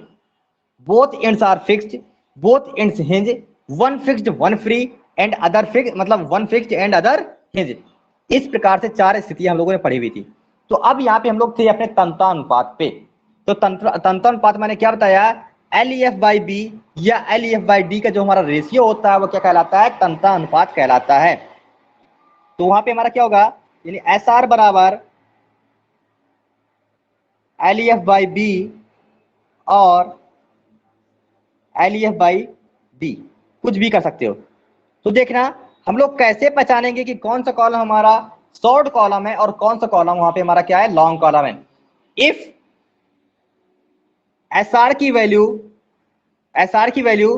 both ends are fixed, both ends hinge, one fixed one free and other fix, मतलब one fixed and other hinge. इस प्रकार से चार स्थितियां हम लोगों ने पढ़ी हुई थी। तो अब यहाँ पे हम लोग थे अपने तंत्रानुपात पे। तो तंत्रानुपात मैंने क्या बताया, L E F by B या L E F by D का जो हमारा रेशियो होता है वो क्या कहलाता है, तंत्रानुपात कहलाता है। तो वहां पे हमारा क्या होगा, यानी एस आर बराबर L E F by B और L E F by D, कुछ भी कर सकते हो। तो देखना हम लोग कैसे पहचानेंगे कि कौन सा कॉलम हमारा शॉर्ट कॉलम है और कौन सा कॉलम वहां पे हमारा क्या है, लॉन्ग कॉलम है। इफ एस आर की वैल्यू, एस आर की वैल्यू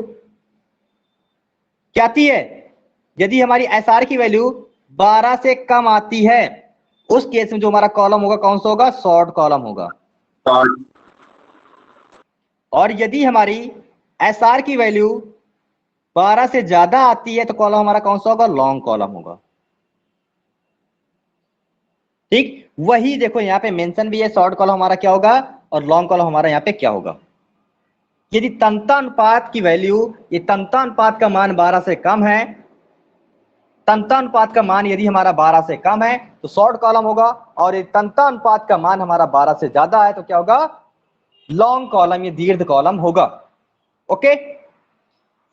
क्या आती है, यदि हमारी एस आर की वैल्यू 12 से कम आती है, उस केस में जो हमारा कॉलम होगा कौन सा होगा, शॉर्ट कॉलम होगा। और यदि हमारी एस आर की वैल्यू 12 से ज्यादा आती है तो कॉलम हमारा कौन सा होगा, लॉन्ग कॉलम होगा। ठीक, वही देखो यहाँ पे मेंशन भी है, शॉर्ट कॉलम हमारा क्या होगा और लॉन्ग कॉलम हमारा यहाँ पे क्या होगा। यदि तंत्रानुपात की वैल्यू, ये तंत्रानुपात का मान 12 से कम है, तंत्रानुपात का मान यदि हमारा 12 से कम है तो शॉर्ट कॉलम होगा, और यदि तंत्रानुपात का मान हमारा 12 से ज्यादा है तो क्या होगा, लॉन्ग कॉलम, ये दीर्घ कॉलम होगा। ओके,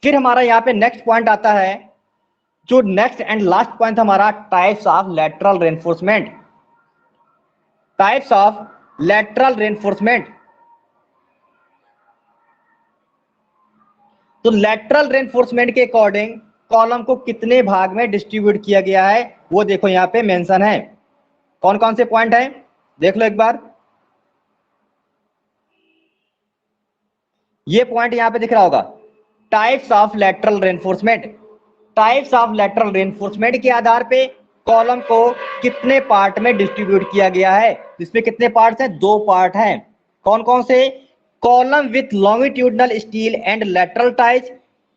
फिर हमारा यहाँ पे नेक्स्ट पॉइंट आता है, जो नेक्स्ट एंड लास्ट पॉइंट हमारा, types of lateral reinforcement. Types of lateral reinforcement. तो लेटरल रेनफोर्समेंट के अकॉर्डिंग कॉलम को कितने भाग में डिस्ट्रीब्यूट किया गया है वो देखो यहां पे मेंशन है। कौन कौन से पॉइंट है देख लो एक बार। ये पॉइंट यहां पे दिख रहा होगा, types of lateral reinforcement. Types of lateral reinforcement के आधार पे कॉलम को कितने पार्ट में डिस्ट्रीब्यूट किया गया है। इसमें कितने पार्ट्स हैं, दो पार्ट हैं। कौन कौन से, column with longitudinal steel and lateral ties,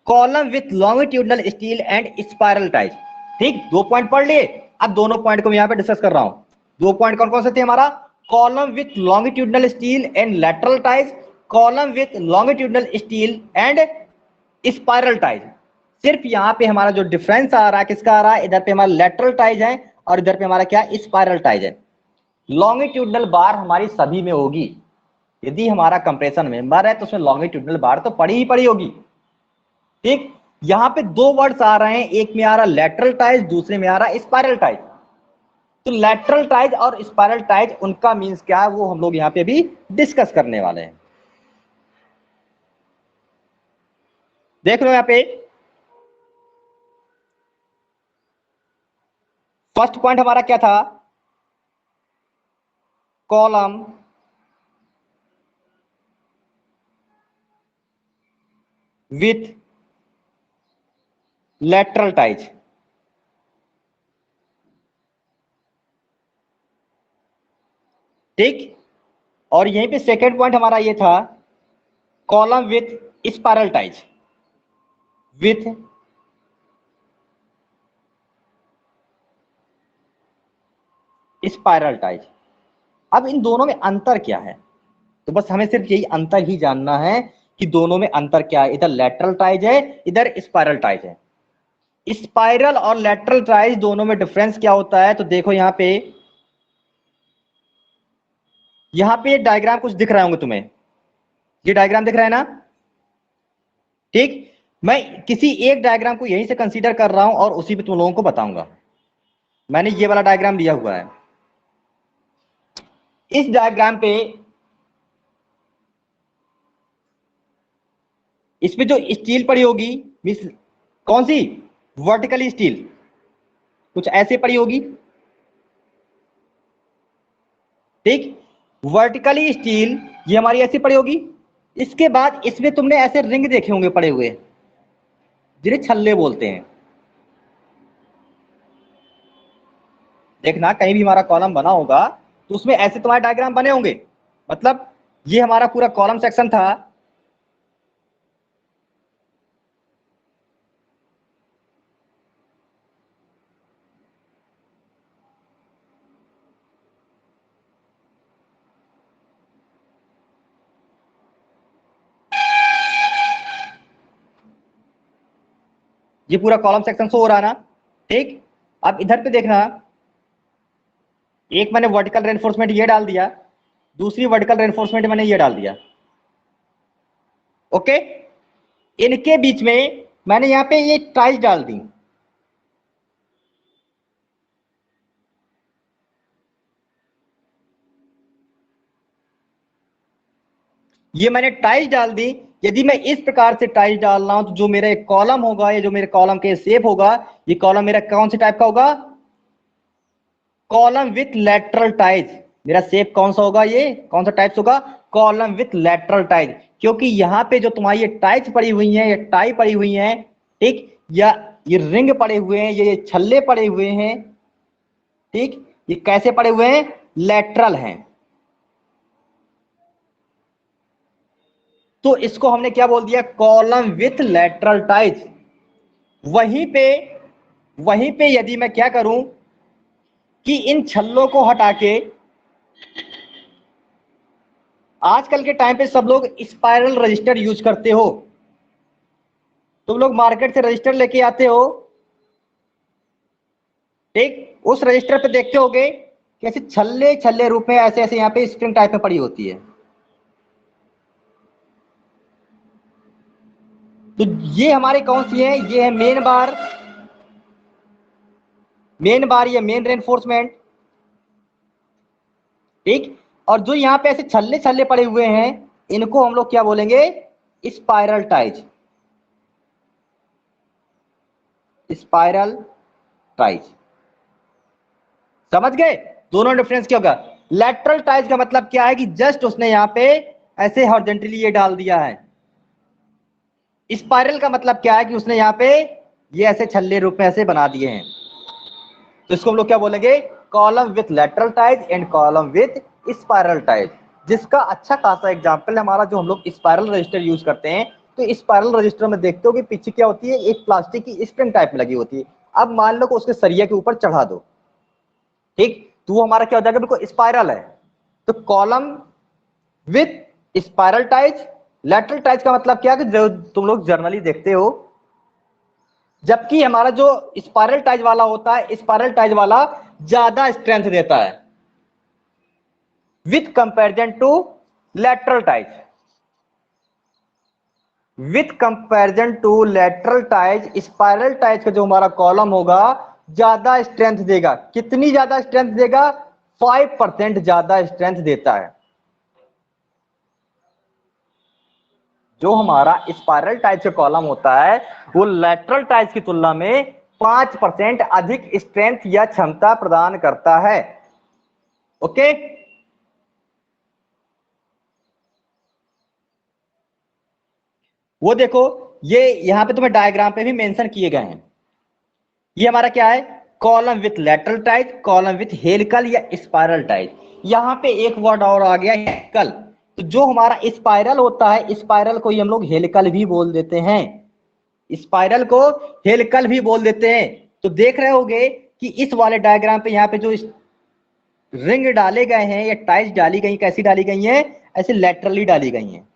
column with longitudinal steel and spiral ties. ठीक, दो पॉइंट पढ़ लिए। अब दोनों पॉइंट को मैं यहां पे डिस्कस कर रहा हूं। दो पॉइंट कौन कौन से थे हमारा, column with longitudinal steel and lateral ties, column with longitudinal steel and spiral ties. सिर्फ यहाँ पे हमारा जो डिफरेंस आ रहा है किसका आ रहा है, इधर पे हमारा लेटरल टाइज है और इधर पे हमारा क्या, स्पाइरल टाइज है। लॉन्गिट्यूडनल बार हमारी सभी में होगी, यदि हमारा कंप्रेशन मेंबर है तो उसमें लॉन्गिट्यूडनल बार तो पड़ी ही पड़ी होगी। ठीक, यहाँ पे दो वर्ड्स आ रहे हैं, एक में आ रहा लेटरल टाइज, दूसरे में आ रहा स्पाइरल टाइज। तो लेटरल टाइज और स्पाइरल टाइज उनका मीन्स क्या है वो हम लोग यहाँ पे भी डिस्कस करने वाले हैं। देख लो यहाँ पे फर्स्ट पॉइंट हमारा क्या था, कॉलम विथ लेटरल टाइज। ठीक, और यहीं पे सेकेंड पॉइंट हमारा ये था, column with spiral ties, with spiral ties. अब इन दोनों में अंतर क्या है, तो बस हमें सिर्फ यही अंतर ही जानना है कि दोनों में अंतर क्या है, इधर लेटरल टाइज है इधर स्पाइरल टाइज है। स्पाइरल और लेटरल टाइज दोनों में डिफरेंस क्या होता है, तो देखो यहाँ पे डायग्राम कुछ दिख रहे होंगे तुम्हें, ये डायग्राम दिख रहा है ना। ठीक, मैं किसी एक डायग्राम को यहीं से कंसीडर कर रहा हूं और उसी पे तुम लोगों को बताऊंगा। मैंने ये वाला डायग्राम लिया हुआ है। इस डायग्राम पे इस पे जो स्टील पड़ी होगी, मिस कौन सी, वर्टिकली स्टील, कुछ ऐसे पड़ी होगी, ठीक। वर्टिकली स्टील ये हमारी ऐसी पड़ी होगी। इसके बाद इसमें तुमने ऐसे रिंग देखे होंगे पड़े हुए, जिन्हें छल्ले बोलते हैं। देखना कहीं भी हमारा कॉलम बना होगा तो उसमें ऐसे तुम्हारे डायग्राम बने होंगे। मतलब ये हमारा पूरा कॉलम सेक्शन था। ये पूरा कॉलम सेक्शन शो हो रहा ना, ठीक। अब इधर पे देखना, एक मैंने वर्टिकल रेनफोर्समेंट ये डाल दिया, दूसरी वर्टिकल रेनफोर्समेंट मैंने ये डाल दिया। ओके, इनके बीच में मैंने यहां पे ये टाइल्स डाल दी। ये मैंने टाइल्स डाल दी। यदि मैं इस प्रकार से टाइल्स डाल रहा हूं तो जो मेरा एक कॉलम होगा, ये जो मेरे कॉलम के शेप होगा, ये कॉलम मेरा कौन से टाइप का होगा, कॉलम विथ लेटरल टाइज। मेरा शेप कौन सा होगा, ये कौन सा टाइप्स होगा, कॉलम विथ लेटरल टाइज। क्योंकि यहां पे जो तुम्हारी ये टाइज पड़ी हुई है, ये टाई पड़ी हुई है, ठीक, या ये रिंग पड़े हुए हैं, ये छल्ले पड़े हुए हैं, ठीक, ये कैसे पड़े हुए हैं, लेटरल हैं। तो इसको हमने क्या बोल दिया, कॉलम विथ लेटरल टाइज। वहीं पे वहीं पे यदि मैं क्या करूं कि इन छल्लों को हटा के, आजकल के टाइम पे सब लोग स्पाइरल रजिस्टर यूज करते हो। तुम लोग मार्केट से रजिस्टर लेके आते हो, ठीक, उस रजिस्टर पे देखते होगे कि ऐसे छल्ले छल्ले रूप में ऐसे ऐसे यहाँ पे स्प्रिंग टाइप में पड़ी होती है। तो ये हमारे कौन सी है, ये है मेन बार, मेन बार, ये मेन रेनफोर्समेंट, ठीक। और जो यहाँ पे ऐसे छल्ले छल्ले पड़े हुए हैं, इनको हम लोग क्या बोलेंगे, स्पाइरल टाइज, स्पाइरल टाइज। समझ गए दोनों डिफरेंस क्या होगा। लेटरल टाइज का मतलब क्या है कि जस्ट उसने यहाँ पे ऐसे हॉरिजॉन्टली ये डाल दिया है। स्पाइरल का मतलब क्या है कि उसने यहाँ पे ये ऐसे छल्ले रूप में ऐसे बना दिए हैं। तो इसको हम लोग क्या बोलेंगे, column with lateral ties and column with spiral ties. जिसका अच्छा खासा एग्जांपल है हमारा, जो हम लोग स्पाइरल रजिस्टर यूज करते हैं। तो स्पाइरल रजिस्टर में देखते हो कि पीछे क्या होती है, एक प्लास्टिक की स्प्रिंग टाइप में लगी होती है। अब मान लो कि उसके सरिया के ऊपर चढ़ा दो, ठीक, तो वो हमारा क्या हो जाएगा, बिल्कुल स्पाइरल है। तो column with spiral ties. Lateral ties का मतलब क्या है कि जो तुम लोग जर्नली देखते हो, जबकि हमारा जो स्पाइरल टाइज वाला होता है, स्पाइरल टाइज वाला ज्यादा स्ट्रेंथ देता है with comparison to lateral ties. With comparison to lateral ties, spiral ties का जो हमारा कॉलम होगा ज्यादा स्ट्रेंथ देगा। कितनी ज्यादा स्ट्रेंथ देगा, 5% ज्यादा स्ट्रेंथ देता है। जो हमारा स्पाइरल टाइप का कॉलम होता है वो लेटरल टाइप की तुलना में 5% अधिक स्ट्रेंथ या क्षमता प्रदान करता है। ओके, वो देखो, ये यहां पे तुम्हें डायग्राम पे भी मेंशन किए गए हैं। ये हमारा क्या है, column with lateral type, column with helical या स्पाइरल टाइप। यहां पे एक वर्ड और आ गया, हेलिकल। तो जो हमारा स्पाइरल होता है, स्पाइरल को ही हम लोग हेलिकल भी बोल देते हैं, स्पाइरल को हेलिकल भी बोल देते हैं। तो देख रहे होगे कि इस वाले डायग्राम पे यहाँ पे जो रिंग डाले गए हैं या टाइल्स डाली गई, कैसी डाली गई हैं, ऐसे लेटरली डाली गई हैं।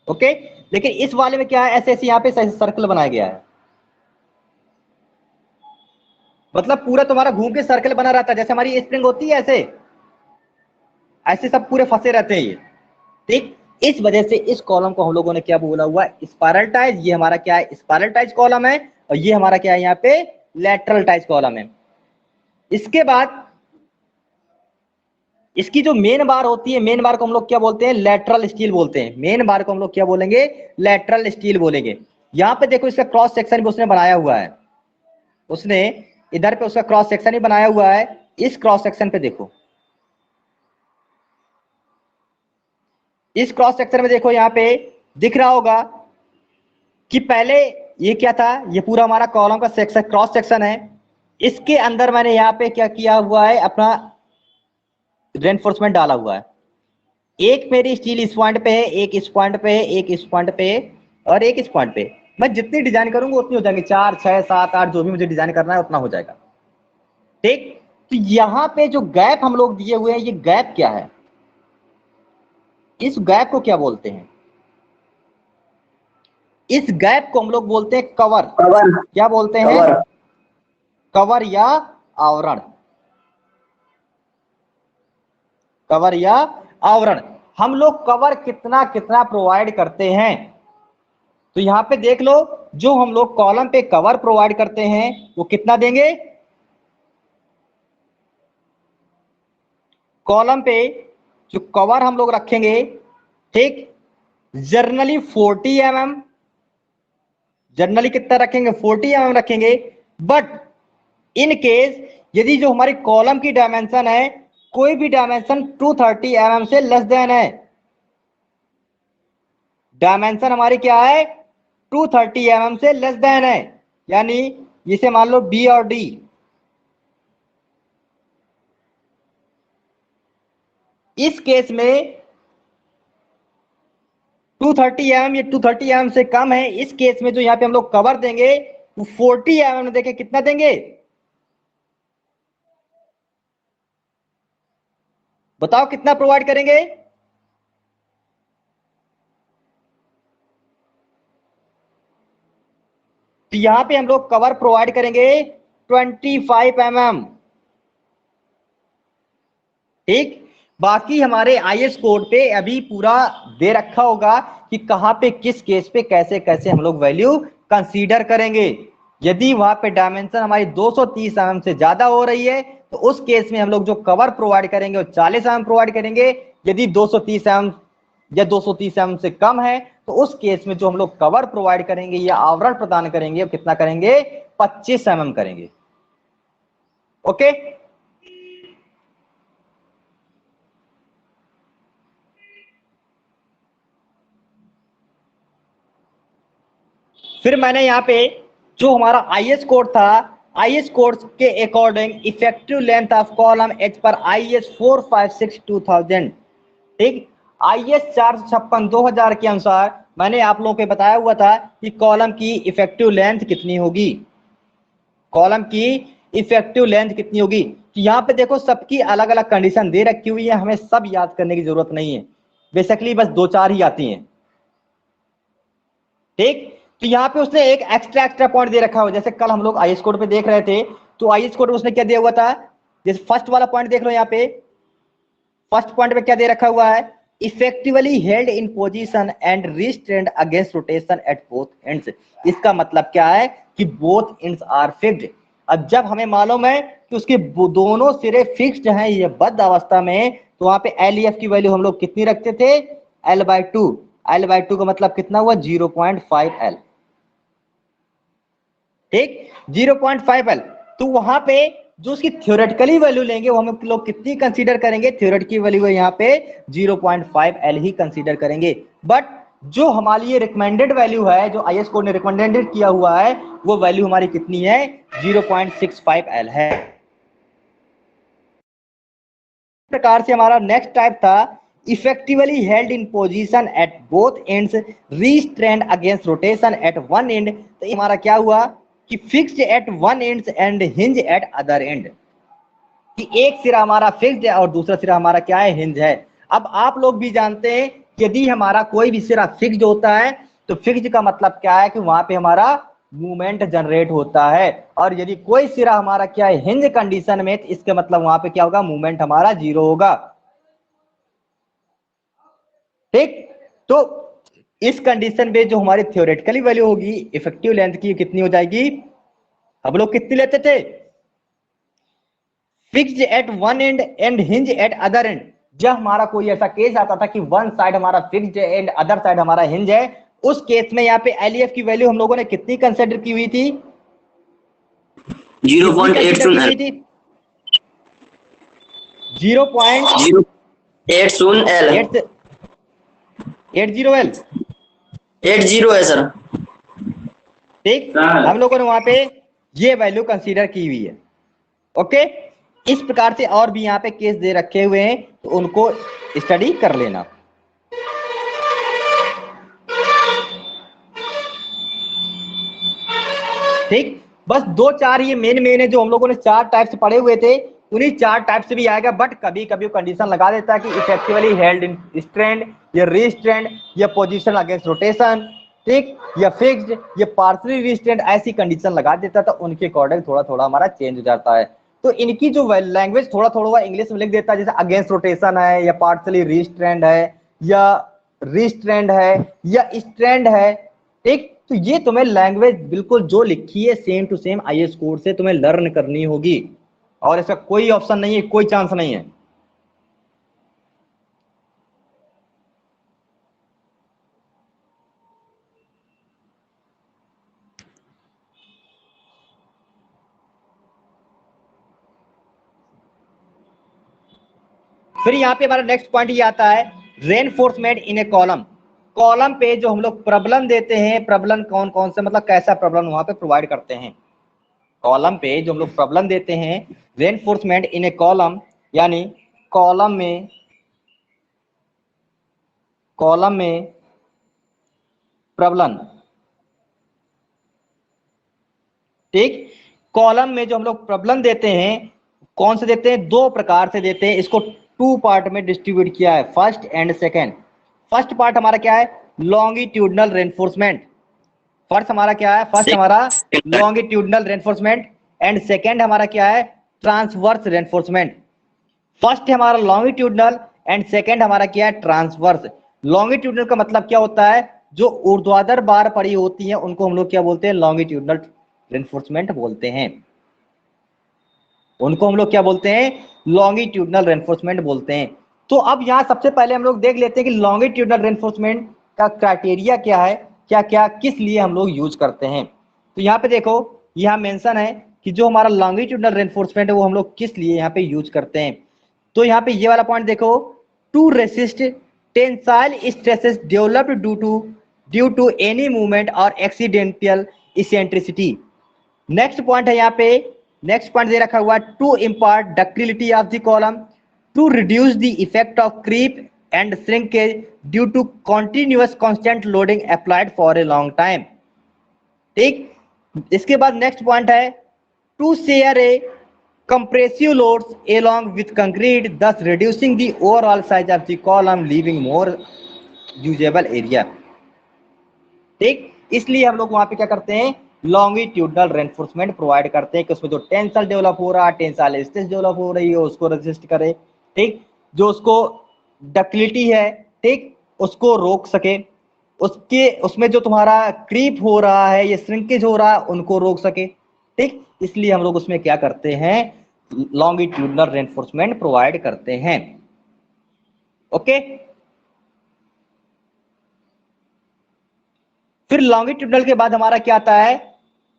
ओके, लेकिन इस वाले में क्या है, ऐसे ऐसे यहाँ पे सर्कल बनाया गया है। मतलब पूरा तुम्हारा घूम के सर्कल बना रहता है, जैसे हमारी स्प्रिंग होती है ऐसे, ऐसे सब पूरे फंसे रहते हैं ये। ठीक, इस वजह से इस कॉलम को हम लोगों ने क्या बोला हुआ है, स्पाइरल टाइज। ये हमारा क्या है, स्पाइरल टाइज कॉलम है, और ये हमारा क्या है यहाँ पे, लैटरल टाइज कॉलम है। इसके बाद इसकी जो मेन बार होती है, मेन बार को हम लोग क्या बोलते हैं, लैटरल स्टील बोलते हैं। मेन बार को हम लोग क्या बोलेंगे, लैटरल स्टील बोलेंगे। यहाँ पे देखो इसका क्रॉस सेक्शन भी उसने बनाया हुआ है, उसने इधर पे उसका क्रॉस सेक्शन ही बनाया हुआ है। इस क्रॉस सेक्शन पे देखो, इस क्रॉस सेक्शन में देखो, यहाँ पे दिख रहा होगा कि पहले ये क्या था, ये पूरा हमारा कॉलम का सेक्शन, क्रॉस सेक्शन है। इसके अंदर मैंने यहाँ पे क्या किया हुआ है, अपना रेनफोर्समेंट डाला हुआ है। एक मेरी स्टील इस पॉइंट पे है, एक इस पॉइंट पे है, एक इस पॉइंट पे है, और एक इस पॉइंट पे। मैं जितनी डिजाइन करूंगा उतनी हो जाएंगे, 4 6 7 8 जो भी मुझे डिजाइन करना है उतना हो जाएगा। ठीक, तो यहाँ पे जो गैप हम लोग दिए हुए हैं, ये गैप क्या है, इस गैप को क्या बोलते हैं, इस गैप को हम लोग बोलते हैं कवर। क्या बोलते हैं, कवर या आवरण, कवर या आवरण। हम लोग कवर कितना कितना प्रोवाइड करते हैं, तो यहां पे देख लो, जो हम लोग कॉलम पे कवर प्रोवाइड करते हैं वो कितना देंगे, कॉलम पे जो कवर हम लोग रखेंगे, ठीक, जर्नली 40 mm, जर्नली कितना रखेंगे, 40 mm रखेंगे। बट इन केस यदि जो हमारी कॉलम की डायमेंशन है, कोई भी डायमेंशन 230 mm से लेस देन है, डायमेंशन हमारी क्या है, 230 mm से लेस देन है, यानी इसे मान लो बी और डी। इस केस में 230 mm, ये 230 mm से कम है। इस केस में जो यहाँ पे हम लोग कवर देंगे वो 40 mm देके कितना देंगे, बताओ कितना प्रोवाइड करेंगे, तो यहां पे हम लोग कवर प्रोवाइड करेंगे 25 mm। ठीक, बाकी हमारे आईएस कोड पे अभी पूरा दे रखा होगा कि कहां पे किस केस पे कैसे कैसे हम लोग वैल्यू कंसीडर करेंगे। यदि वहां पे डायमेंशन हमारी 230 mm से ज्यादा हो रही है, तो उस केस में हम लोग जो कवर प्रोवाइड करेंगे वो 40 mm प्रोवाइड करेंगे। यदि 230 mm या 230 mm से कम है, तो उस केस में जो हम लोग कवर प्रोवाइड करेंगे या आवरण प्रदान करेंगे वो कितना करेंगे, 25 mm करेंगे। ओके, फिर मैंने यहाँ पे जो हमारा आईएस कोड था, आईएस कोड के according effective length of column as पर आईएस 456 2000, ठीक, आईएस 456 2000 के अनुसार मैंने आप लोगों को बताया हुआ था कि कॉलम की इफेक्टिव लेंथ कितनी होगी, कॉलम की इफेक्टिव लेंथ कितनी होगी। तो यहाँ पे देखो सबकी अलग अलग कंडीशन दे रखी हुई है, हमें सब याद करने की जरूरत नहीं है, बेसिकली बस 2 4 ही आती हैं। ठीक, तो यहाँ पे उसने एक एक्स्ट्रा एक्स्ट्रा पॉइंट दे रखा हुआ, जैसे कल हम लोग आईएस कोड पे देख रहे थे, तो आईएस कोड में उसने क्या दिया हुआ था, जैसे फर्स्ट वाला पॉइंट देख लो, यहाँ पे फर्स्ट पॉइंट पे क्या दे रखा हुआ है, effectively held in position and restrained against rotation at both ends. इसका मतलब क्या है कि बोथ एंड्स आर फिक्स्ड। अब जब हमें मालूम है कि उसके दोनों सिरे फिक्स्ड हैं ये बद्ध अवस्था में, तो वहां पे एलईएफ की वैल्यू हम लोग कितनी रखते थे, L/2। L/2 का मतलब कितना हुआ, 0.5 L। ठीक, 0.5 L। तो वहां पे जो उसकी थ्योरेटिकली वैल्यू लेंगे वो हम लोग कितनी कंसीडर करेंगे, थ्योरेटिकल वैल्यू यहाँ पे 0.5 L ही कंसीडर करेंगे। बट जो हमारी ये रिकमेंडेड वैल्यू है, जो आईएस कोड ने रिकमेंडेड किया हुआ है, वो वैल्यू हमारी कितनी है, 0.65 L है। इस प्रकार से हमारा नेक्स्ट टाइप था effectively held in position at both ends, restrained against rotation eight one and. तो हमारा क्या हुआ कि fixed at one ends and hinge eight other and, कि एक सिरा हमारा फिक्स्ड है और दूसरा सिरा हमारा क्या है, हिंज है। अब आप लोग भी जानते हैं यदि हमारा कोई भी सिरा फिक्स्ड होता है, तो फिक्स्ड का मतलब क्या है कि वहां पे हमारा मूवमेंट जनरेट होता है, और यदि कोई सिरा हमारा क्या है, हिंज कंडीशन में, तो इसके मतलब वहां पे क्या होगा, मूवमेंट हमारा 0 होगा। ठीक। तो इस कंडीशन पे जो हमारी थ्योरेटिकली वैल्यू होगी इफेक्टिव लेंथ की कितनी हो जाएगी, हम लोग कितनी लेते थे, fixed at one and and hinge eight other and. जब हमारा कोई ऐसा केस आता था कि वन साइड हमारा फिक्स्ड एंड अदर साइड हमारा हिंज है, उस केस में यहाँ पे एलईएफ की वैल्यू हम लोगों ने कितनी कंसिडर की हुई थी, 0.8 की हुई थी 0.80 L 80 है सर। ठीक, हम लोगों ने वहां पे ये वैल्यू कंसीडर की हुई है। ओके, इस प्रकार से और भी यहाँ पे केस दे रखे हुए हैं, तो उनको स्टडी कर लेना। ठीक, बस दो चार ये मेन है जो हम लोगों ने चार टाइप्स पढ़े हुए थे, उन्हीं चार टाइप से भी आएगा, बट कभी कभी कंडीशन लगा देता है कि इफेक्टिवली हेल्ड इन स्ट्रेंड या रिस्ट्रेंड या पोजीशन अगेंस्ट रोटेशन, ठीक, या फिक्स्ड या पार्शियली रिस्ट्रेंड, ऐसी कंडीशन लगा देता है, तो उनके अकॉर्डिंग थोड़ा थोड़ा हमारा चेंज हो जाता है। तो इनकी जो लैंग्वेज थोड़ा थोड़ा इंग्लिश में लिख देता है, जैसे अगेंस्ट रोटेशन है या पार्शियली रिस्ट्रेंड है या रिस्ट्रेंड है या स्ट्रेंड है। ठीक, तो ये तुम्हें लैंग्वेज बिल्कुल जो लिखी है same to same IAS code से तुम्हें लर्न करनी होगी, और इसका कोई ऑप्शन नहीं है, कोई चांस नहीं है। फिर यहाँ पे हमारा नेक्स्ट पॉइंट ये आता है, reinforcement in a column. Column पे जो हम लोग प्रॉब्लम देते हैं, प्रॉब्लम कौन कौन से, मतलब कैसा प्रॉब्लम वहां पे प्रोवाइड करते हैं। कॉलम पे जो हम लोग प्रॉब्लम देते हैं, रेनफोर्समेंट इन ए कॉलम, यानी कॉलम में प्रॉब्लम। ठीक, कॉलम में जो हम लोग प्रॉब्लम देते हैं, कौन से देते हैं, दो प्रकार से देते हैं। इसको टू पार्ट में डिस्ट्रीब्यूट किया है, first and second. First part हमारा क्या है, लॉन्गिट्यूडनल रेनफोर्समेंट। फर्स्ट हमारा क्या है, फर्स्ट हमारा लॉन्गिट्यूडनल रेनफोर्समेंट, एंड सेकेंड हमारा क्या है, ट्रांसवर्स रेनफोर्समेंट। फर्स्ट हमारा लॉन्गिट्यूडनल एंड सेकेंड हमारा क्या है, ट्रांसवर्स। लॉन्गिट्यूडनल का मतलब क्या होता है, जो ऊर्ध्वाधर बार पड़ी होती है उनको हम लोग क्या बोलते हैं, लॉन्गिट्यूडनल रेनफोर्समेंट बोलते हैं। उनको हम लोग क्या बोलते हैं, लॉन्गिट्यूडनल रेनफोर्समेंट बोलते हैं। तो अब यहाँ सबसे पहले हम लोग देख लेते हैं कि लॉन्गिट्यूडनल रेनफोर्समेंट का क्राइटेरिया क्या है, क्या क्या किस लिए हम लोग यूज करते हैं। तो यहाँ पे देखो, यहाँ मेंशन है कि जो हमारा लॉन्गिट्यूडनल रेनफोर्समेंट है वो हम लोग किस लिए यहाँ पे यूज करते हैं। तो यहाँ पे ये वाला पॉइंट देखो, to resist tensile stresses developed due to any movement और एक्सीडेंटल इसेंट्रिसिटी। नेक्स्ट पॉइंट है यहाँ पे, नेक्स्ट पॉइंट दे रखा हुआ, to impart ductility of the column, to reduce the effect of creep and shrinkage due to continuous constant loading applied for a long time. ठीक, इसके बाद नेक्स्ट पॉइंट है, to share a compressive loads along with concrete, thus reducing the overall size of the column, leaving more usable area। ठीक, इसलिए हम लोग वहां पे क्या करते हैं, लॉन्गिट्यूडनल रेनफोर्समेंट प्रोवाइड करते हैं कि उसमें जो टेंसल डेवलप हो रहा है, टेंसाइल स्ट्रेस डेवलप हो रही है, उसको रेजिस्ट करे। ठीक, जो उसको डक्टिलिटी है, ठीक, उसको रोक सके, उसके उसमें जो तुम्हारा क्रीप हो रहा है या श्रिंकेज हो रहा है उनको रोक सके। ठीक, इसलिए हम लोग उसमें क्या करते हैं, लॉन्गिट्यूडनल रेनफोर्समेंट प्रोवाइड करते हैं। ओके, फिर लॉन्गिट्यूडनल के बाद हमारा क्या आता है,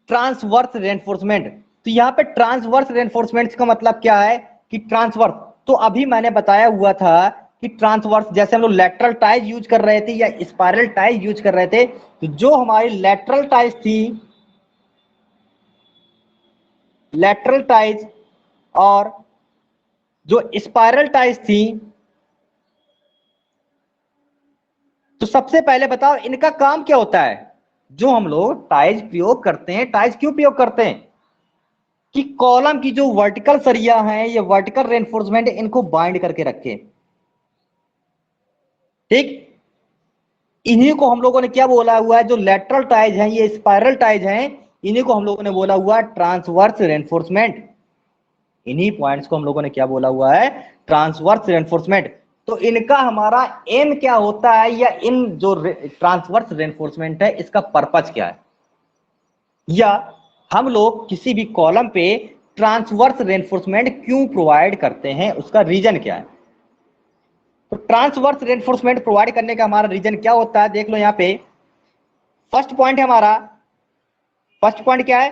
ट्रांसवर्स रेनफोर्समेंट। तो यहाँ पे ट्रांसवर्स रेनफोर्समेंट का मतलब क्या है कि ट्रांसवर्स, तो अभी मैंने बताया हुआ था कि ट्रांसवर्स जैसे हम लोग लेटरल टाइज यूज कर रहे थे या स्पाइरल टाइज यूज कर रहे थे, तो जो हमारी लेटरल टाइज थी, लेटरल टाइज और जो स्पाइरल टाइज थी, तो सबसे पहले बताओ इनका काम क्या होता है। जो हम लोग टाइज प्रयोग करते हैं, टाइज क्यों प्रयोग करते हैं, कि कॉलम की जो वर्टिकल सरिया है या वर्टिकल रेनफोर्समेंट इनको बाइंड करके रखे। ठीक, इन्हीं को हम लोगों ने क्या बोला हुआ है, जो लेटरल टाइज है, ये स्पाइरल टाइज है, इन्हीं को हम लोगों ने बोला हुआ ट्रांसवर्स रेनफोर्समेंट। इन्हीं पॉइंट्स को हम लोगों ने क्या बोला हुआ है, ट्रांसवर्स रेनफोर्समेंट। तो इनका हमारा एम क्या होता है, या इन जो ट्रांसवर्स रेनफोर्समेंट है इसका पर्पज क्या है, या हम लोग किसी भी कॉलम पे ट्रांसवर्स रेनफोर्समेंट क्यों प्रोवाइड करते हैं, उसका रीजन क्या है। तो ट्रांसवर्स रेनफोर्समेंट प्रोवाइड करने का हमारा रीजन क्या होता है, देख लो यहाँ पे फर्स्ट पॉइंट है हमारा, फर्स्ट पॉइंट क्या है,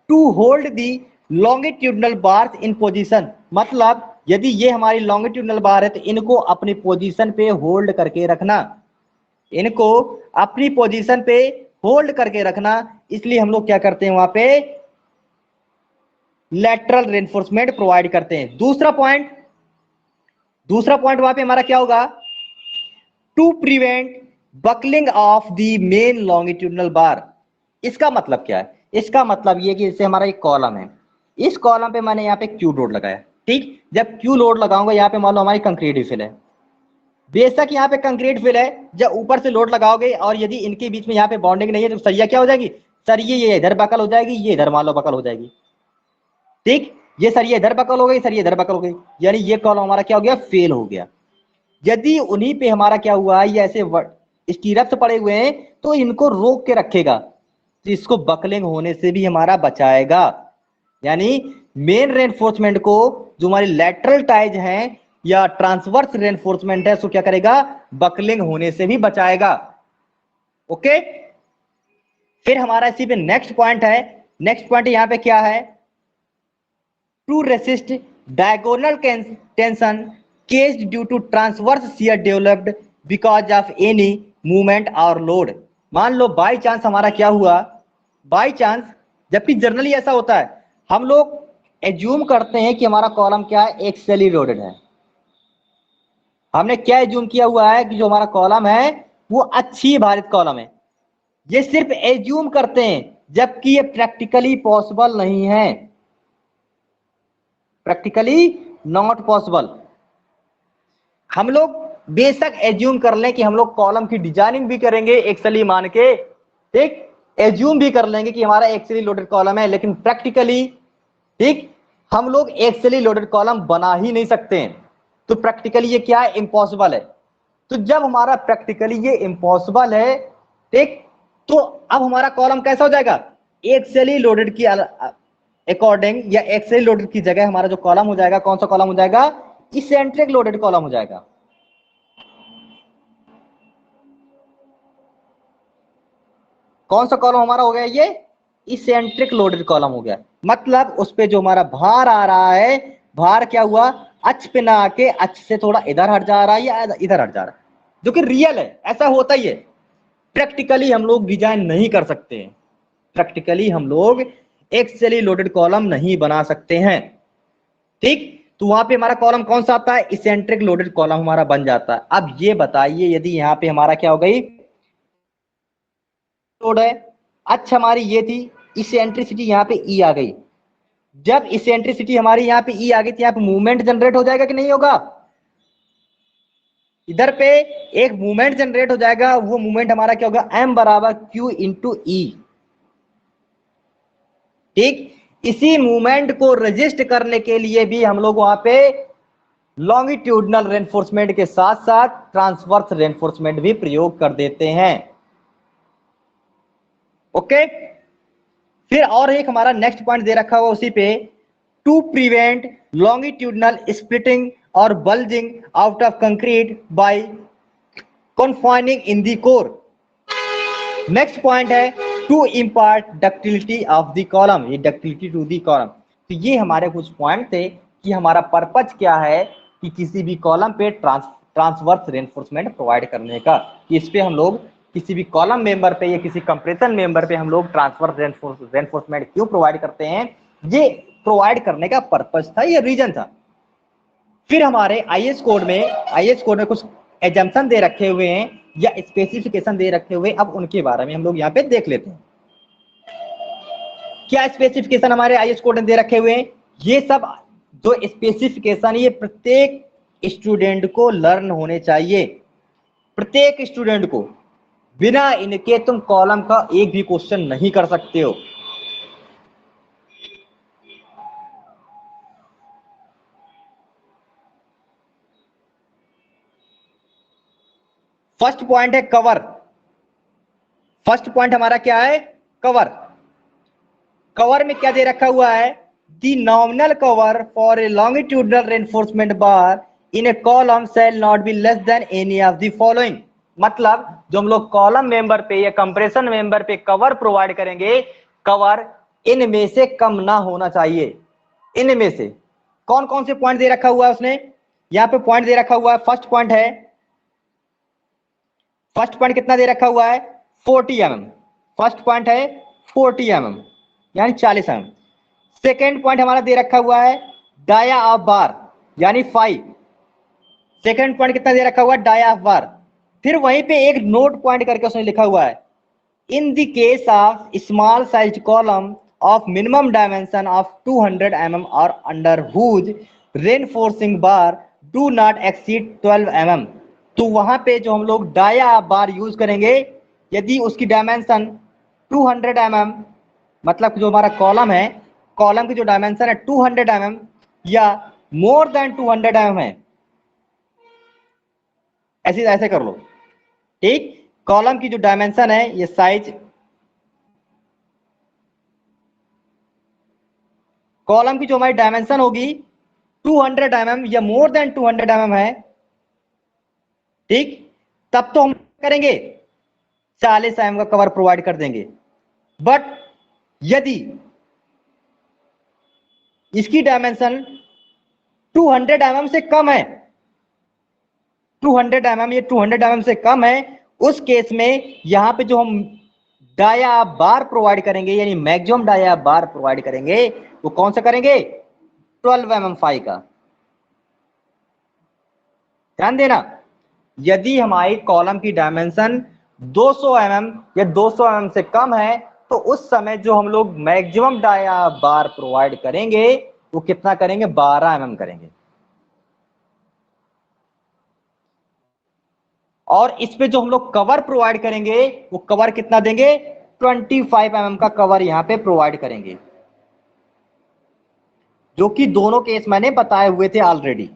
to hold the longitudinal bars in position, मतलब यदि ये हमारी लॉन्गिट्यूडनल बार है तो इनको अपनी पोजीशन पे होल्ड करके रखना, इनको अपनी पोजीशन पे होल्ड करके रखना, इसलिए हम लोग क्या करते हैं वहां पे लैटरल रेनफोर्समेंट प्रोवाइड करते हैं। दूसरा पॉइंट वहां पे हमारा क्या होगा, to prevent buckling of the main longitudinal bar. इसका मतलब क्या है, इसका मतलब ये कि जैसे हमारा एक कॉलम है, इस कॉलम पे मैंने यहाँ पे क्यू लोड लगाया, ठीक, जब क्यू लोड लगाऊंगा यहाँ पे मान लो हमारी कंक्रीट फिल है, बेशक यहाँ पे कंक्रीट फिल है, जब ऊपर से लोड लगाओगे और यदि इनके बीच में यहाँ पे बॉन्डिंग नहीं है तो सरिया क्या हो जाएगी, सरिये ये इधर बकल हो जाएगी, ये इधर मान लो बकल हो जाएगी, ठीक, ये सरिया इधर बकल हो गई, सरिया इधर बकल हो गई, यानी ये कॉलम हमारा क्या हो गया, फेल हो गया। यदि उन्हीं पे हमारा क्या हुआ, ये ऐसे स्टीरअप्स पड़े हुए हैं तो इनको रोक के रखेगा, तो इसको बकलिंग होने से भी हमारा बचाएगा, यानी मेन रेनफोर्समेंट को जो हमारी लैटरल टाइज है या ट्रांसवर्स रेनफोर्समेंट है उसको क्या करेगा, बकलिंग होने से भी बचाएगा। ओके, फिर हमारा इसी पे नेक्स्ट पॉइंट है, नेक्स्ट पॉइंट यहां पे क्या है, to resist diagonal tension caused due to transverse shear developed because of any movement और लोड। मान लो बाई चांस हमारा क्या हुआ, बाई चांस, जबकि जनरली ऐसा होता है, हम लोग एज्यूम करते हैं कि हमारा कॉलम क्या है, एक्सेली लोडेड है, हमने क्या एज्यूम किया हुआ है कि जो हमारा कॉलम है वो अच्छी भारित कॉलम है, ये सिर्फ एज्यूम करते हैं, जबकि ये प्रैक्टिकली पॉसिबल नहीं है, प्रैक्टिकली नॉट पॉसिबल। हम लोग बेशक एज्यूम कर लें कि हम लोग कॉलम की डिजाइनिंग भी करेंगे एक्सेली मान के, ठीक, एज्यूम भी कर लेंगे कि हमारा एक्सेली लोडेड कॉलम है, लेकिन प्रैक्टिकली, ठीक, हम लोग एक्सेली लोडेड कॉलम बना ही नहीं सकते हैं, तो प्रैक्टिकली ये क्या है, इम्पॉसिबल है। तो जब हमारा प्रैक्टिकली ये इम्पॉसिबल है, ठीक, तो अब हमारा कॉलम कैसा हो जाएगा, एक्सेली लोडेड की अकॉर्डिंग, या एक्सेली लोडेड की जगह हमारा जो कॉलम हो जाएगा, कौन सा कॉलम हो जाएगा, इसेंट्रिक लोडेड कॉलम हो जाएगा। कौन सा कॉलम हमारा हो गया, ये इसेंट्रिक लोडेड कॉलम हो गया, मतलब उस पे जो हमारा भार आ रहा है, भार क्या हुआ, अक्ष पे ना आके अक्ष से थोड़ा इधर हट जा रहा है या इधर हट जा रहा है, जो कि रियल है, ऐसा होता ही है। प्रैक्टिकली हम लोग डिजाइन नहीं कर सकते हैं, प्रैक्टिकली हम लोग एक्सेली लोडेड कॉलम नहीं बना सकते हैं, ठीक, तो वहां पे हमारा कॉलम कौन सा आता है, इसेंट्रिक लोडेड कॉलम हमारा बन जाता है। अब ये बताइए यदि यहाँ पे हमारा क्या हो गई, लोड है, अच्छा हमारी ये थी इसेंट्रिसिटी, यहाँ पे ई आ गई, जब इसेंट्रिसिटी हमारी यहाँ पे ई आ गई तो यहाँ पे मूवमेंट जनरेट हो जाएगा कि नहीं होगा, इधर पे एक मूवमेंट जनरेट हो जाएगा, वो मूवमेंट हमारा क्या होगा, एम बराबर क्यू इंटू ई, ठीक, इसी मूवमेंट को रजिस्ट करने के लिए भी हम लोग वहां पे लॉन्गिट्यूडनल रेनफोर्समेंट के साथ साथ ट्रांसवर्स रेनफोर्समेंट भी प्रयोग कर देते हैं। ओके, फिर और एक हमारा नेक्स्ट पॉइंट दे रखा हुआ उसी पे, टू प्रिवेंट लॉन्गिट्यूडनल स्प्लिटिंग और bulging out of concrete by confining in the core. Next point है to impart ductility of the column, ये डक्टिलिटी टू दी कॉलम। तो ये हमारे कुछ पॉइंट थे कि हमारा पर्पज क्या है कि किसी भी कॉलम पे ट्रांसवर्स रेनफोर्समेंट प्रोवाइड करने का, कि इस पे हम लोग किसी भी कॉलम मेंबर पे या किसी कंप्रेशन मेंबर पे हम लोग ट्रांसवर्स रेनफोर्समेंट क्यों प्रोवाइड करते हैं, ये प्रोवाइड करने का पर्पज था, ये रीजन था। फिर हमारे आईएस कोड में कुछ एजम्पशन दे रखे हुए हैं या स्पेसिफिकेशन दे रखे हुए, अब उनके बारे में हम लोग यहाँ पे देख लेते हैं। क्या स्पेसिफिकेशन हमारे आईएस कोड में दे रखे हुए हैं, ये सब जो स्पेसिफिकेशन ये प्रत्येक स्टूडेंट को लर्न होने चाहिए, प्रत्येक स्टूडेंट को, बिना इनके तुम कॉलम का एक भी क्वेश्चन नहीं कर सकते हो। फर्स्ट पॉइंट है कवर। फर्स्ट पॉइंट हमारा क्या है? कवर। कवर में क्या दे रखा हुआ है? The nominal cover for a longitudinal reinforcement bar in a column shall not be less then any of the following. मतलब जो हम लोग कॉलम मेंबर पे या कंप्रेशन मेंबर पे कवर प्रोवाइड करेंगे, कवर इनमें से कम ना होना चाहिए। इनमें से कौन कौन से पॉइंट दे रखा हुआ है उसने? यहां पे पॉइंट दे रखा हुआ है। फर्स्ट पॉइंट है, फर्स्ट पॉइंट कितना दे रखा हुआ है? 40 mm। फर्स्ट पॉइंट है 40 mm यानी 40 mm। सेकेंड पॉइंट हमारा दे रखा हुआ है डाया ऑफ बार यानी 5। सेकेंड पॉइंट कितना दे रखा हुआ है? Dia of bar. फिर वहीं पे एक नोट पॉइंट करके उसने लिखा हुआ है, in the case of small size column of minimum dimension of 200 mm or under whose reinforcing bar do not exceed 12 mm। तो वहां पे जो हम लोग डाया बार यूज करेंगे, यदि उसकी डायमेंशन 200 mm, मतलब जो हमारा कॉलम है, कॉलम की जो डायमेंशन है 200 mm या मोर देन 200 mm है, ऐसे कर लो। ठीक, कॉलम की जो डायमेंशन है, ये साइज कॉलम की जो हमारी डायमेंशन होगी 200 mm या मोर देन 200 mm है, ठीक, तब तो हम करेंगे 40 mm का कवर प्रोवाइड कर देंगे। बट यदि इसकी डायमेंशन 200 mm से कम है, 200 mm, ये 200 mm से कम है, उस केस में यहां पे जो हम डाया बार प्रोवाइड करेंगे यानी मैक्सिमम डाया बार प्रोवाइड करेंगे, वो कौन सा करेंगे? 12 mm 5 का। ध्यान देना, यदि हमारी कॉलम की डायमेंशन 200 mm या 200 mm से कम है, तो उस समय जो हम लोग मैक्सिमम डाया बार प्रोवाइड करेंगे वो कितना करेंगे? 12 mm करेंगे। और इस पे जो हम लोग कवर प्रोवाइड करेंगे, वो कवर कितना देंगे? 25 mm का कवर यहां पे प्रोवाइड करेंगे, जो कि दोनों केस मैंने बताए हुए थे ऑलरेडी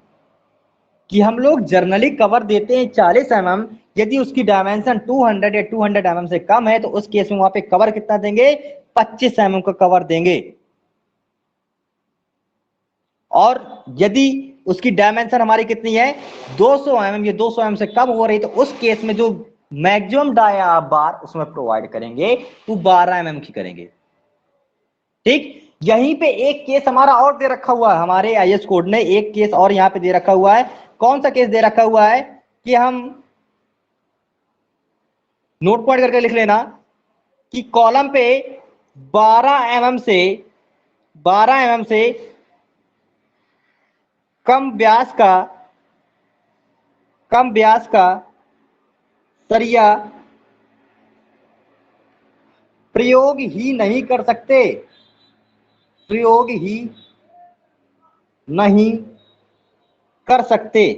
कि हम लोग जर्नली कवर देते हैं 40 mm, यदि उसकी डायमेंशन 200 या 200 mm से कम है, तो उस केस में वहां पे कवर कितना देंगे? 25 mm का कवर देंगे। और यदि उसकी डायमेंशन हमारी कितनी है? 200 mm, ये 200 mm से कम हो रही, तो उस केस में जो मैक्सिमम डाया बार उसमें प्रोवाइड करेंगे वो 12 mm की करेंगे। ठीक, यहीं पे एक केस हमारा और दे रखा हुआ है, हमारे आईएस कोड ने एक केस और यहां पे दे रखा हुआ है। कौन सा केस दे रखा हुआ है कि हम नोट पॉइंट करके लिख लेना कि कॉलम पे 12 mm से कम व्यास का सरिया प्रयोग ही नहीं कर सकते, प्रयोग ही नहीं कर सकते।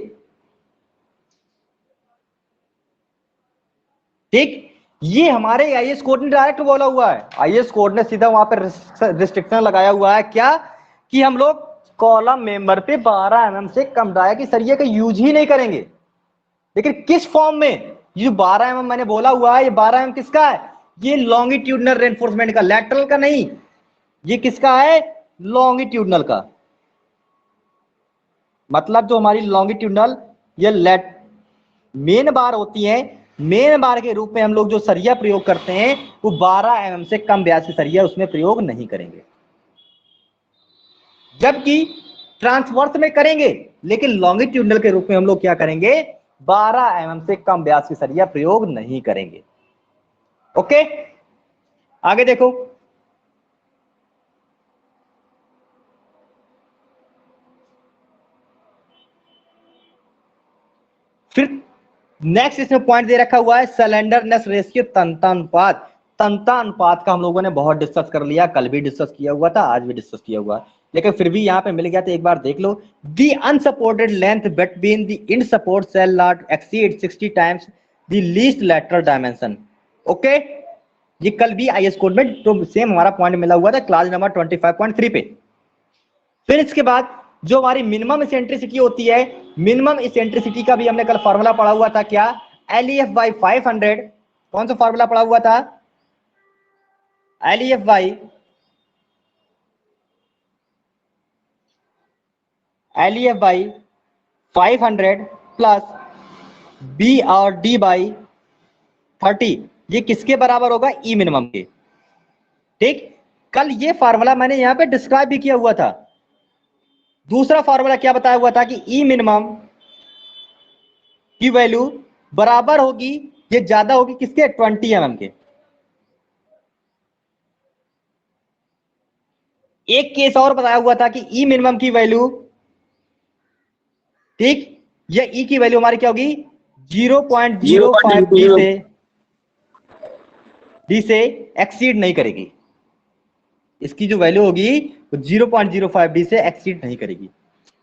ठीक, ये हमारे आईएस कोड ने डायरेक्ट बोला हुआ है। आईएस कोड ने सीधा वहां पर रिस्ट्रिक्शन लगाया हुआ है, क्या कि हम लोग कॉलम मेंबर पे 12 mm से कम डाया कि सरिये का यूज ही नहीं करेंगे। लेकिन किस फॉर्म में? ये जो 12 mm मैंने बोला हुआ है, ये 12 mm किसका है? ये लॉन्गिट्यूडनल रेनफोर्समेंट का, लैटरल का नहीं। ये किसका है? लॉन्गिट्यूडनल का। मतलब जो हमारी लॉन्गिट्यूडनल ये मेन बार होती है, मेन बार के रूप में हम लोग जो सरिया प्रयोग करते हैं वो 12 mm से कम व्यास की सरिया उसमें प्रयोग नहीं करेंगे। जबकि ट्रांसवर्स में करेंगे, लेकिन लॉन्गिट्यूडनल के रूप में हम लोग क्या करेंगे? 12 mm से कम व्यास की सरिया प्रयोग नहीं करेंगे। ओके, आगे देखो। फिर नेक्स्ट इसमें पॉइंट दे रखा हुआ है सिलेंडरनेस रेशियो, तन्यतानुपात। तन्यतानुपात का हम लोगों ने बहुत डिस्कस कर लिया, कल भी डिस्कस किया हुआ था, आज भी डिस्कस किया हुआ है, लेकिन फिर भी यहाँ पे मिल गया तो एक बार देख लो। The unsupported length between the end support shall not exceed 60 times the least lateral dimension. Okay, ये कल भी आईएस कोड में तो सेम हमारा पॉइंट मिला हुआ था क्लास नंबर 25.3 पे। फिर इसके बाद जो हमारी मिनिमम इसेंट्रिसिटी होती है, मिनिमम इसेंट्रिसिटी का भी हमने कल फॉर्मूला पढ़ा हुआ था, क्या? LEF बाई 500, कौन सा फॉर्मूला पड़ा हुआ था? LEF by LEF by 500 plus B और D बाई 30, ये किसके बराबर होगा? ई मिनिमम के। ठीक, कल ये फार्मूला मैंने यहां पे डिस्क्राइब भी किया हुआ था। दूसरा फार्मूला क्या बताया हुआ था कि ई मिनिमम की वैल्यू बराबर होगी, ये ज्यादा होगी किसके? 20 mm के। एक केस और बताया हुआ था कि ई मिनिमम की वैल्यू, ठीक, ये ई की वैल्यू हमारी क्या होगी? 0.05 डी से एक्सीड नहीं करेगी। इसकी जो वैल्यू होगी वो 0.05 डी से एक्सीड नहीं करेगी।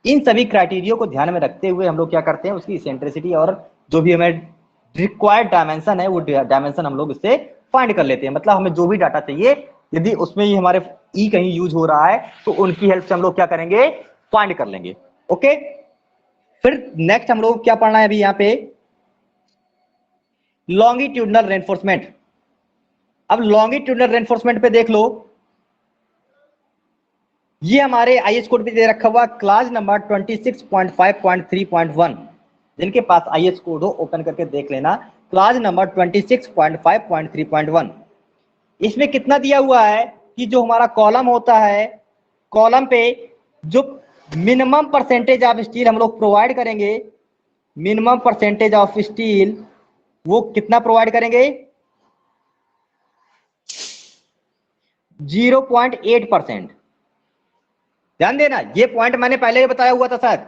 इन सभी क्राइटेरिया को ध्यान में रखते हुए हम लोग क्या करते हैं, उसकी इसेंट्रिसिटी और जो भी हमें रिक्वायर्ड डायमेंशन है वो डायमेंशन हम लोग इससे फाइंड कर लेते हैं। मतलब हमें जो भी डाटा चाहिए, यदि उसमें ही हमारे ई कहीं यूज हो रहा है तो उनकी हेल्प से हम लोग क्या करेंगे? फाइंड कर लेंगे। ओके, फिर नेक्स्ट हम लोग क्या पढ़ना है अभी यहाँ पे? Longitudinal reinforcement. अब लॉन्गिट्यूडनल रेनफोर्समेंट पे देख लो, ये हमारे आईएस कोड पे दे रखा हुआ क्लास नंबर 26.5.3.1। जिनके पास आईएस कोड हो ओपन करके देख लेना, क्लास नंबर 26.5.3.1। इसमें कितना दिया हुआ है कि जो हमारा कॉलम होता है, कॉलम पे जो मिनिमम परसेंटेज ऑफ स्टील हम लोग प्रोवाइड करेंगे, मिनिमम परसेंटेज ऑफ स्टील वो कितना प्रोवाइड करेंगे? 0.8%। ध्यान देना, ये पॉइंट मैंने पहले ही बताया हुआ था शायद।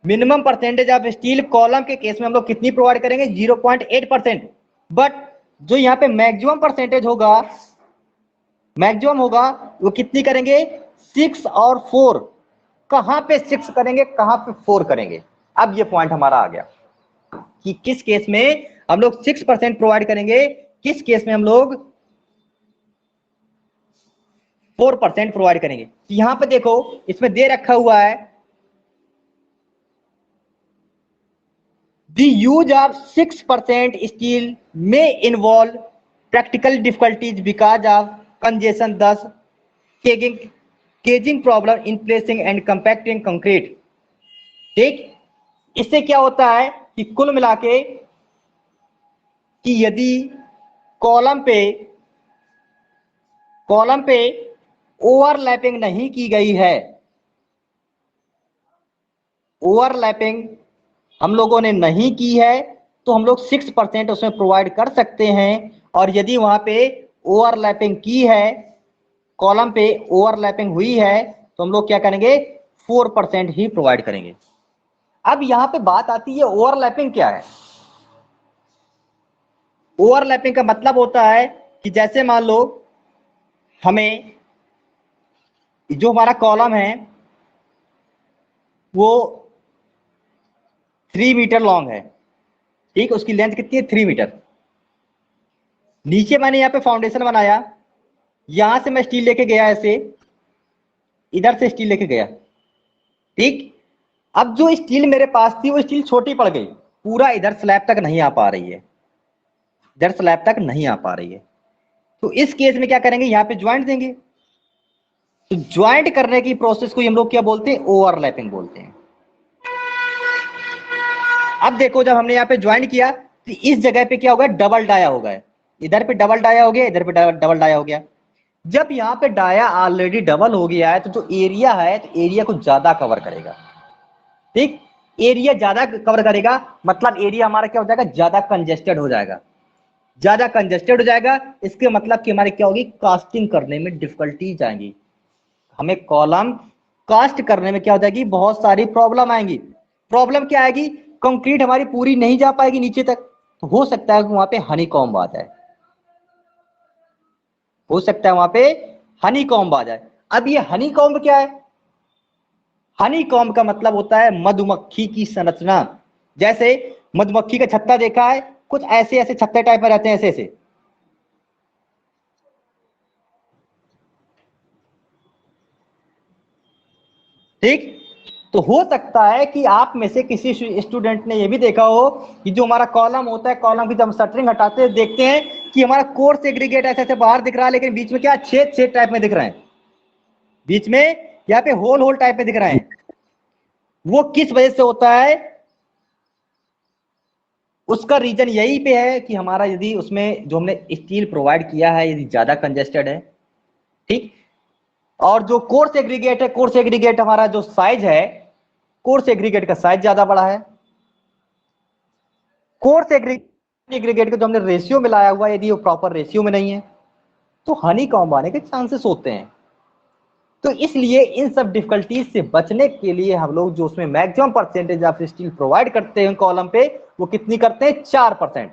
Minimum percentage of steel column के केस में हम लोग कितनी प्रोवाइड करेंगे? 0.8%। बट जो यहाँ पे मैक्सिमम परसेंटेज होगा, मैक्सिमम होगा वो कितनी करेंगे? 6 और 4। कहां पे 6 करेंगे, कहां पे 4 करेंगे? अब ये पॉइंट हमारा आ गया कि किस केस में हम लोग 6% प्रोवाइड करेंगे, किस केस में हम लोग 4% प्रोवाइड करेंगे। यहां पे देखो, इसमें दे रखा हुआ है The use of 6% steel may involve practical difficulties because of congestion, thus caging problem in placing and compacting concrete। ठीक, इससे क्या होता है कि कुल मिला के कि यदि कॉलम पे ओवरलैपिंग नहीं की गई है, ओवरलैपिंग हम लोगों ने नहीं की है, तो हम लोग 6% उसमें प्रोवाइड कर सकते हैं। और यदि वहां पे ओवरलैपिंग की है, कॉलम पे ओवरलैपिंग हुई है, तो हम लोग क्या करेंगे? 4% ही प्रोवाइड करेंगे। अब यहां पे बात आती है ओवरलैपिंग क्या है? ओवरलैपिंग का मतलब होता है कि जैसे मान लो हमें जो हमारा कॉलम है वो 3 मीटर लॉन्ग है, ठीक, उसकी लेंथ कितनी है? 3 मीटर। नीचे मैंने यहाँ पे फाउंडेशन बनाया, यहां से मैं स्टील लेके गया, ऐसे इधर से स्टील लेके गया, ठीक। अब जो स्टील मेरे पास थी वो स्टील छोटी पड़ गई, पूरा इधर स्लैब तक नहीं आ पा रही है, इधर स्लैब तक नहीं आ पा रही है। तो इस केस में क्या करेंगे? यहाँ पे ज्वाइंट देंगे। तो ज्वाइंट करने की प्रोसेस को हम लोग क्या बोलते हैं? ओवरलैपिंग बोलते हैं। अब देखो, जब हमने यहाँ पे ज्वाइंट किया तो इस जगह पे क्या होगा? डबल डाया होगा। इधर पे डबल डाया हो गया, इधर पे डबल डाया हो गया। जब यहाँ पे डाया ऑलरेडी डबल हो गया है तो जो एरिया है, तो एरिया को ज्यादा कवर करेगा, ठीक। एरिया ज्यादा कवर करेगा मतलब एरिया हमारा क्या हो जाएगा? ज्यादा कंजेस्टेड हो जाएगा, ज्यादा कंजेस्टेड हो जाएगा। इसके मतलब कि हमारी क्या होगी? कास्टिंग करने में डिफिकल्टीज आएंगी, हमें कॉलम कास्ट करने में क्या हो जाएगी? बहुत सारी प्रॉब्लम आएंगी। प्रॉब्लम क्या आएगी? कंक्रीट हमारी पूरी नहीं जा पाएगी नीचे तक, तो हो सकता है कि वहां पे हनी कॉम्ब आ जाए, हो सकता है वहां पे हनी कॉम्ब आ जाए। अब ये हनी कॉम्ब क्या है? हनी कॉम्ब का मतलब होता है मधुमक्खी की संरचना। जैसे मधुमक्खी का छत्ता देखा है, कुछ ऐसे ऐसे छत्ते टाइप में रहते हैं, ऐसे ऐसे, ठीक। तो हो सकता है कि आप में से किसी स्टूडेंट ने ये भी देखा हो कि जो हमारा कॉलम होता है, कॉलम की जब हम शटरिंग हटाते हैं देखते हैं कि हमारा कोर्स एग्रीगेट ऐसे ऐसे बाहर दिख रहा है, लेकिन बीच में क्या छेद छेद टाइप में दिख रहे हैं, बीच में यहाँ पे होल होल टाइप में दिख रहे हैं। वो किस वजह से होता है? उसका रीजन यही पे है कि हमारा यदि उसमें जो हमने स्टील प्रोवाइड किया है यदि ज्यादा कंजेस्टेड है, ठीक, और जो कोर्स एग्रीगेट है, कोर्स एग्रीगेट हमारा जो साइज है, कोर्स एग्रीगेट का साइज ज्यादा बड़ा है। कोर्स एग्रीगेट का जो हमने रेशियो मिलाया हुआ है यदि वो प्रॉपर रेशियो में नहीं है तो हनीकॉम्ब आने के चांसेस होते हैं। तो इसलिए इन सब डिफिकल्टीज से बचने के लिए हम लोग जो उसमें maximum percentage of steel provide करते हैं कॉलम पे, वो कितनी करते हैं? 4%।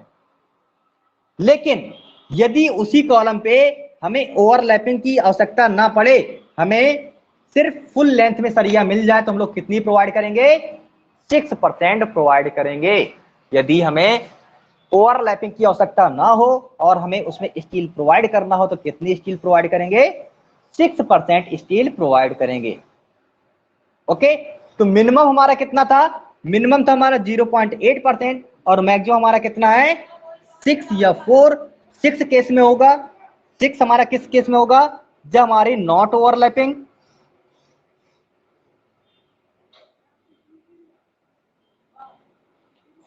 लेकिन यदि उसी कॉलम पे हमें ओवरलैपिंग की आवश्यकता ना पड़े, हमें सिर्फ फुल लेंथ में सरिया मिल जाए, तो हम लोग कितनी प्रोवाइड करेंगे? 6% प्रोवाइड करेंगे। यदि हमें ओवरलैपिंग की आवश्यकता ना हो और हमें उसमें स्टील प्रोवाइड करना हो तो कितनी स्टील प्रोवाइड करेंगे? 6% स्टील प्रोवाइड करेंगे। ओके, तो मिनिमम हमारा कितना था? मिनिमम था हमारा 0.8% और मैक्सिमम हमारा कितना है? 6 या 4। 6 केस में होगा। 6 हमारा किस केस में होगा? जब हमारी नॉट ओवरलैपिंग,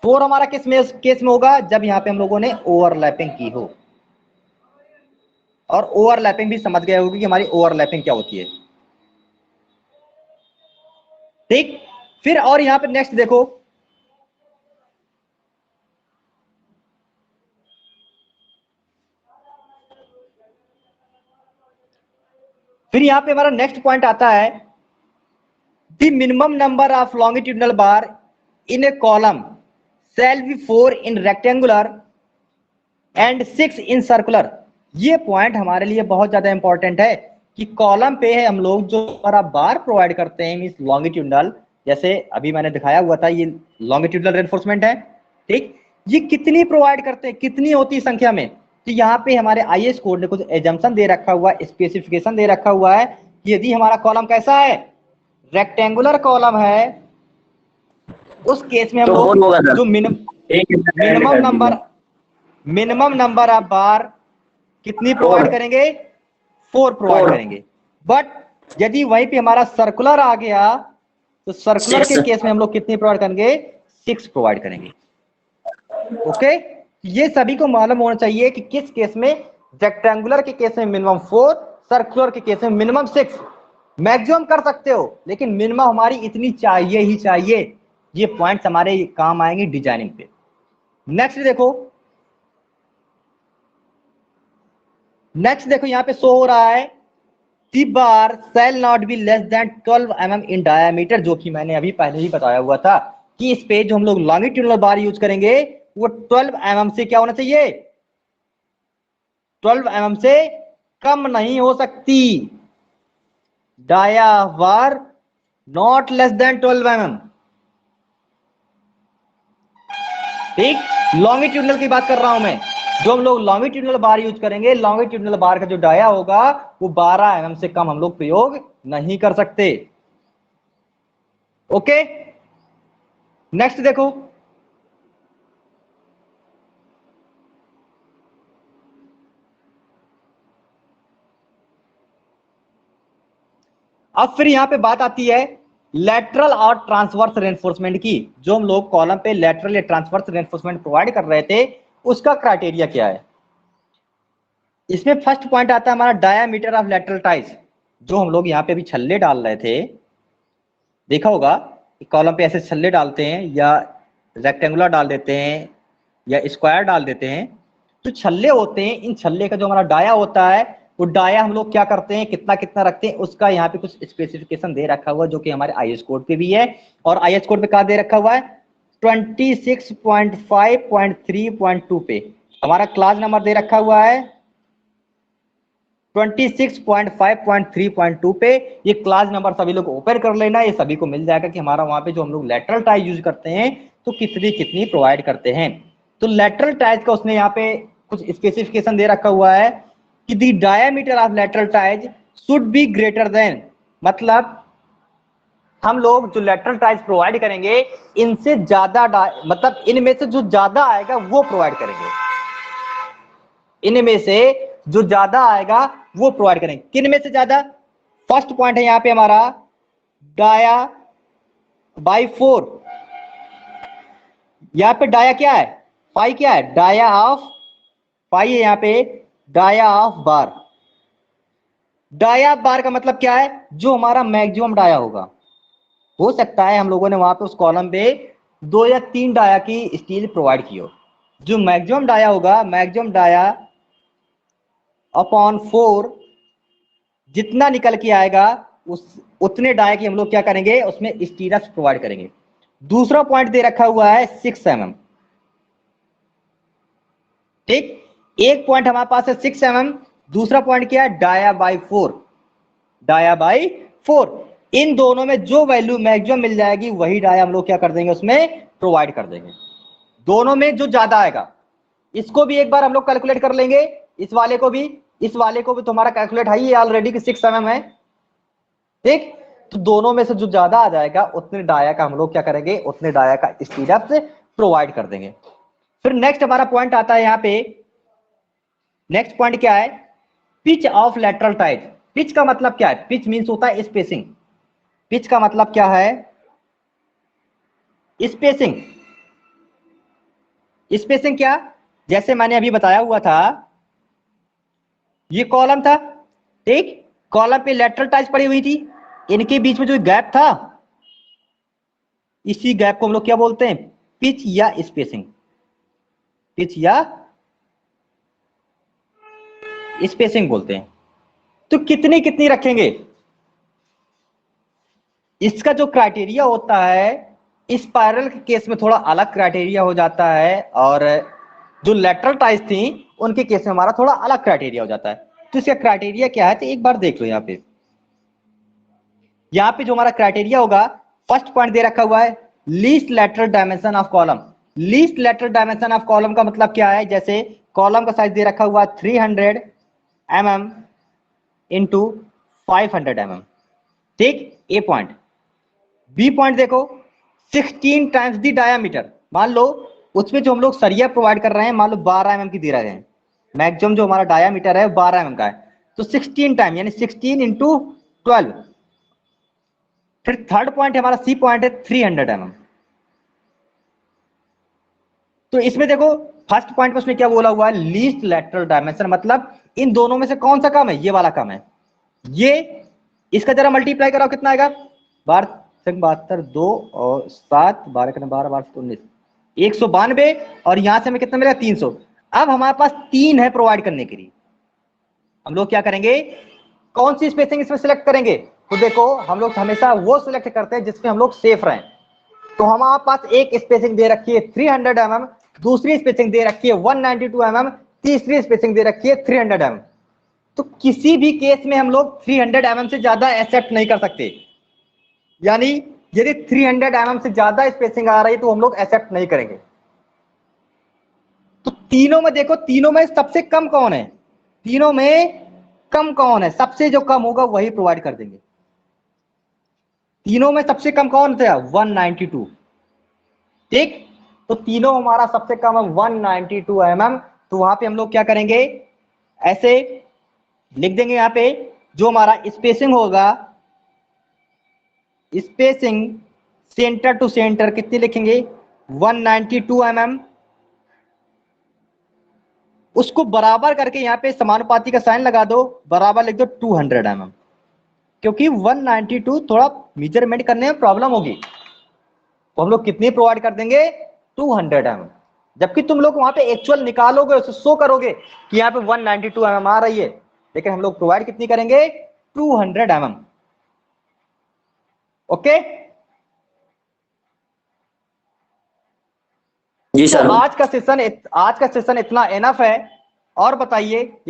4 हमारा किस में केस में होगा? जब यहां पे हम लोगों ने ओवरलैपिंग की हो। और ओवरलैपिंग भी समझ गए होगी कि हमारी ओवरलैपिंग क्या होती है, ठीक। फिर और यहां पे नेक्स्ट देखो, फिर यहां पे हमारा नेक्स्ट पॉइंट आता है the minimum number of longitudinal bar in a column shall be 4 in rectangular and 6 in circular। ये पॉइंट हमारे लिए बहुत ज्यादा इंपॉर्टेंट है कि कॉलम पे है हम लोग जो हमारा बार प्रोवाइड करते हैं मींस लॉन्गिट्यूडनल, जैसे अभी मैंने दिखाया हुआ था ये लॉन्गिट्यूडनल रेनफोर्समेंट है, ठीक। ये कितनी प्रोवाइड करते हैं, कितनी होती है संख्या में? तो यहाँ पे हमारे आईएस कोड ने कुछ एजम्पशन दे रखा हुआ है, स्पेसिफिकेशन दे रखा हुआ है कि यदि हमारा कॉलम कैसा है? रेक्टेंगुलर कॉलम है, उस केस में हम तो लोग फोन होगा सर। जो मिनिमम नंबर ऑफ बार कितनी प्रोवाइड करेंगे? 4 प्रोवाइड करेंगे। बट यदि वहीं पे हमारा सर्कुलर आ गया तो सर्कुलर के केस में हम लोग कितनी प्रोवाइड करेंगे? 6 प्रोवाइड करेंगे। ओके, ये सभी को मालूम होना चाहिए कि किस केस में, रेक्टेंगुलर के केस में मिनिमम 4, सर्कुलर के केस में मिनिमम 6। मैक्सिमम कर सकते हो लेकिन मिनिमम हमारी इतनी चाहिए ही चाहिए। ये पॉइंट्स हमारे काम आएंगे डिजाइनिंग पे। नेक्स्ट देखो यहाँ पे शो हो रहा है the bar shall not be less than 12 mm इन डायमीटर, जो कि मैंने अभी पहले ही बताया हुआ था कि इस पे जो हम लोग लॉन्गिट्यूडनल बार यूज करेंगे वो 12 mm से क्या होना चाहिए? 12 mm से कम नहीं हो सकती। Dia bar not less than 12 mm, ठीक। लॉन्गिट्यूडनल की बात कर रहा हूं मैं। जो हम लोग लॉन्गिट्यूडनल बार यूज करेंगे, लॉन्गिट्यूडनल बार का जो डाया होगा वो 12 mm से कम हम लोग प्रयोग नहीं कर सकते। ओके, नेक्स्ट देखो, अब फिर यहां पे बात आती है लेटरल और ट्रांसवर्स रेनफोर्समेंट की। जो हम लोग कॉलम पे लेटरल या ट्रांसवर्स रेनफोर्समेंट प्रोवाइड कर रहे थे उसका क्राइटेरिया क्या है? इसमें फर्स्ट पॉइंट आता है हमारा डायामीटर ऑफ लेटरल टाइज। जो हम लोग यहाँ पे अभी छल्ले डाल रहे थे, देखा होगा कॉलम पे ऐसे छल्ले डालते हैं या रेक्टेंगुलर डाल देते हैं या स्क्वायर डाल देते हैं, तो छल्ले होते हैं। इन छल्ले का जो हमारा डाया होता है वो डाया हम लोग क्या करते हैं, कितना कितना रखते हैं, उसका यहाँ पे कुछ स्पेसिफिकेशन दे रखा हुआ है जो कि हमारे आईएस कोड पे भी है। और आईएस कोड पे कहा दे रखा हुआ है 26.5.3.2 पे हमारा क्लास नंबर दे रखा हुआ है 26.5.3.2 पे। ये क्लास नंबर सभी लोग ओपन कर लेना, ये सभी को मिल जाएगा कि हमारा वहां पे जो हम लोग लेटरल टाइज यूज करते हैं तो कितनी कितनी प्रोवाइड करते हैं। तो लेटरल टाइज का उसने यहाँ पे कुछ स्पेसिफिकेशन दे रखा हुआ है कि the diameter of lateral ties should be greater than, मतलब हम लोग जो लेटरल टाइज प्रोवाइड करेंगे इनसे ज्यादा मतलब इनमें से जो ज्यादा आएगा वो प्रोवाइड करेंगे, इनमें से जो ज्यादा आएगा वो प्रोवाइड करेंगे। किन में से ज्यादा? फर्स्ट पॉइंट है यहां पे हमारा डाया बाई 4। यहां पे डाया क्या है? पाई क्या है? डाया ऑफ पाई है यहां पे, डाया ऑफ बार। डाया बार का मतलब क्या है? जो हमारा मैक्सिमम डाया होगा। हो सकता है हम लोगों ने वहां पे उस कॉलम पे 2 या 3 डाया की स्टील प्रोवाइड की हो। जो मैक्सिमम डाया होगा, मैक्सिमम डाया अपॉन 4 जितना निकल के आएगा उतने डाया की हम लोग क्या करेंगे, उसमें स्टीरअप्स प्रोवाइड करेंगे। दूसरा पॉइंट दे रखा हुआ है 6 mm। ठीक, एक पॉइंट हमारे पास है 6 mm, दूसरा पॉइंट क्या है? Dia by 4। डाया बाई 4, इन दोनों में जो वैल्यू मैक्सिमम मिल जाएगी वही डाया हम लोग क्या कर देंगे, उसमें प्रोवाइड कर देंगे। दोनों में जो ज्यादा आएगा, इसको भी एक बार हम लोग कैलकुलेट कर लेंगे, इस वाले को भी, इस वाले को भी तुम्हारा कैलकुलेट है ही ऑलरेडी कि 6 mm है। ठीक, तो दोनों में से जो ज्यादा आ जाएगा उतने डाया का हम लोग क्या करेंगे, उतने डाया का स्पीड से प्रोवाइड कर देंगे। फिर नेक्स्ट हमारा पॉइंट आता है यहां पे, नेक्स्ट पॉइंट क्या है? Pitch of lateral ties. Pitch का मतलब क्या है? पिच मींस होता है स्पेसिंग। पिच का मतलब क्या है? स्पेसिंग। स्पेसिंग क्या? जैसे मैंने अभी बताया हुआ था, ये कॉलम था, ठीक, कॉलम पे लेटरल टाइज पड़ी हुई थी, इनके बीच में जो गैप था, इसी गैप को हम लोग क्या बोलते हैं? पिच या स्पेसिंग। पिच या स्पेसिंग बोलते हैं। तो कितनी कितनी रखेंगे? इसका जो क्राइटेरिया होता है, स्पाइरल के केस में थोड़ा अलग क्राइटेरिया हो जाता है, और जो लेटरल टाइज थी उनके केस में हमारा थोड़ा अलग क्राइटेरिया हो जाता है। तो इसका क्राइटेरिया क्या है, तो एक बार देख लो। यहाँ पे जो हमारा क्राइटेरिया होगा, फर्स्ट पॉइंट दे रखा हुआ है least lateral dimension of column. Least lateral dimension of column का मतलब क्या है? जैसे कॉलम का साइज दे रखा हुआ 300 mm इंटू 500 mm। ठीक, ए पॉइंट। बी पॉइंट देखो 16 टाइम्स दी डायामीटर। मान लो उसमें जो हम लोग सरिया प्रोवाइड कर रहे हैं, मान लो 12 mm की दे रहे हैं, मैक्सिमम जो हमारा डायामीटर है 12 mm का है, तो 16 टाइम यानी 16 इंटू 12। फिर थर्ड पॉइंट हमारा सी पॉइंट है 300 mm। तो इसमें देखो फर्स्ट पॉइंट में उसने क्या बोला हुआ है? लीस्ट लेटरल डायमेंशन, मतलब इन दोनों में से कौन सा कम है? ये वाला कम है। ये इसका जरा मल्टीप्लाई कराओ, कितना आएगा? 12 2 और 7 12 का 12 12 19 192, और यहां से हमें कितना मिलेगा? 300। अब हमारे पास 3 है प्रोवाइड करने के लिए, हम लोग क्या करेंगे? कौन सी स्पेसिंग इसमें सिलेक्ट करेंगे? तो देखो हम लोग हमेशा वो सिलेक्ट करते हैं जिसमें हम लोग सेफ रहें। तो हमारे पास एक स्पेसिंग दे रखी है 300 mm, दूसरी स्पेसिंग दे रखी है 192 mm, तीसरी स्पेसिंग दे रखी है 300 mm। तो किसी भी केस में हम लोग 300 mm से ज्यादा एक्सेप्ट नहीं कर सकते, यानी यदि 300 mm से ज्यादा स्पेसिंग आ रही है तो हम लोग एक्सेप्ट नहीं करेंगे। तो तीनों में देखो, तीनों में सबसे कम कौन है? तीनों में कम कौन है? सबसे जो कम होगा वही प्रोवाइड कर देंगे। तीनों में सबसे कम कौन था? 192। ठीक, तो तीनों हमारा सबसे कम है 192 mm। तो वहां पे हम लोग क्या करेंगे? ऐसे लिख देंगे यहां पे जो हमारा स्पेसिंग होगा, स्पेसिंग सेंटर टू सेंटर कितनी लिखेंगे? 192 mm। उसको बराबर करके यहाँ पे समानुपाती का साइन लगा दो, बराबर लिख दो 200 mm, क्योंकि 192 थोड़ा मेजरमेंट करने में प्रॉब्लम होगी, तो हम लोग कितनी प्रोवाइड कर देंगे? 200 mm। जबकि तुम लोग वहां पे एक्चुअल निकालोगे, उसे शो करोगे कि यहाँ पे 192 mm आ रही है, लेकिन हम लोग प्रोवाइड कितनी करेंगे? 200 mm। ओके, जी तो सर। आज का सेशन इतना एनफ है। और बताइए, यदि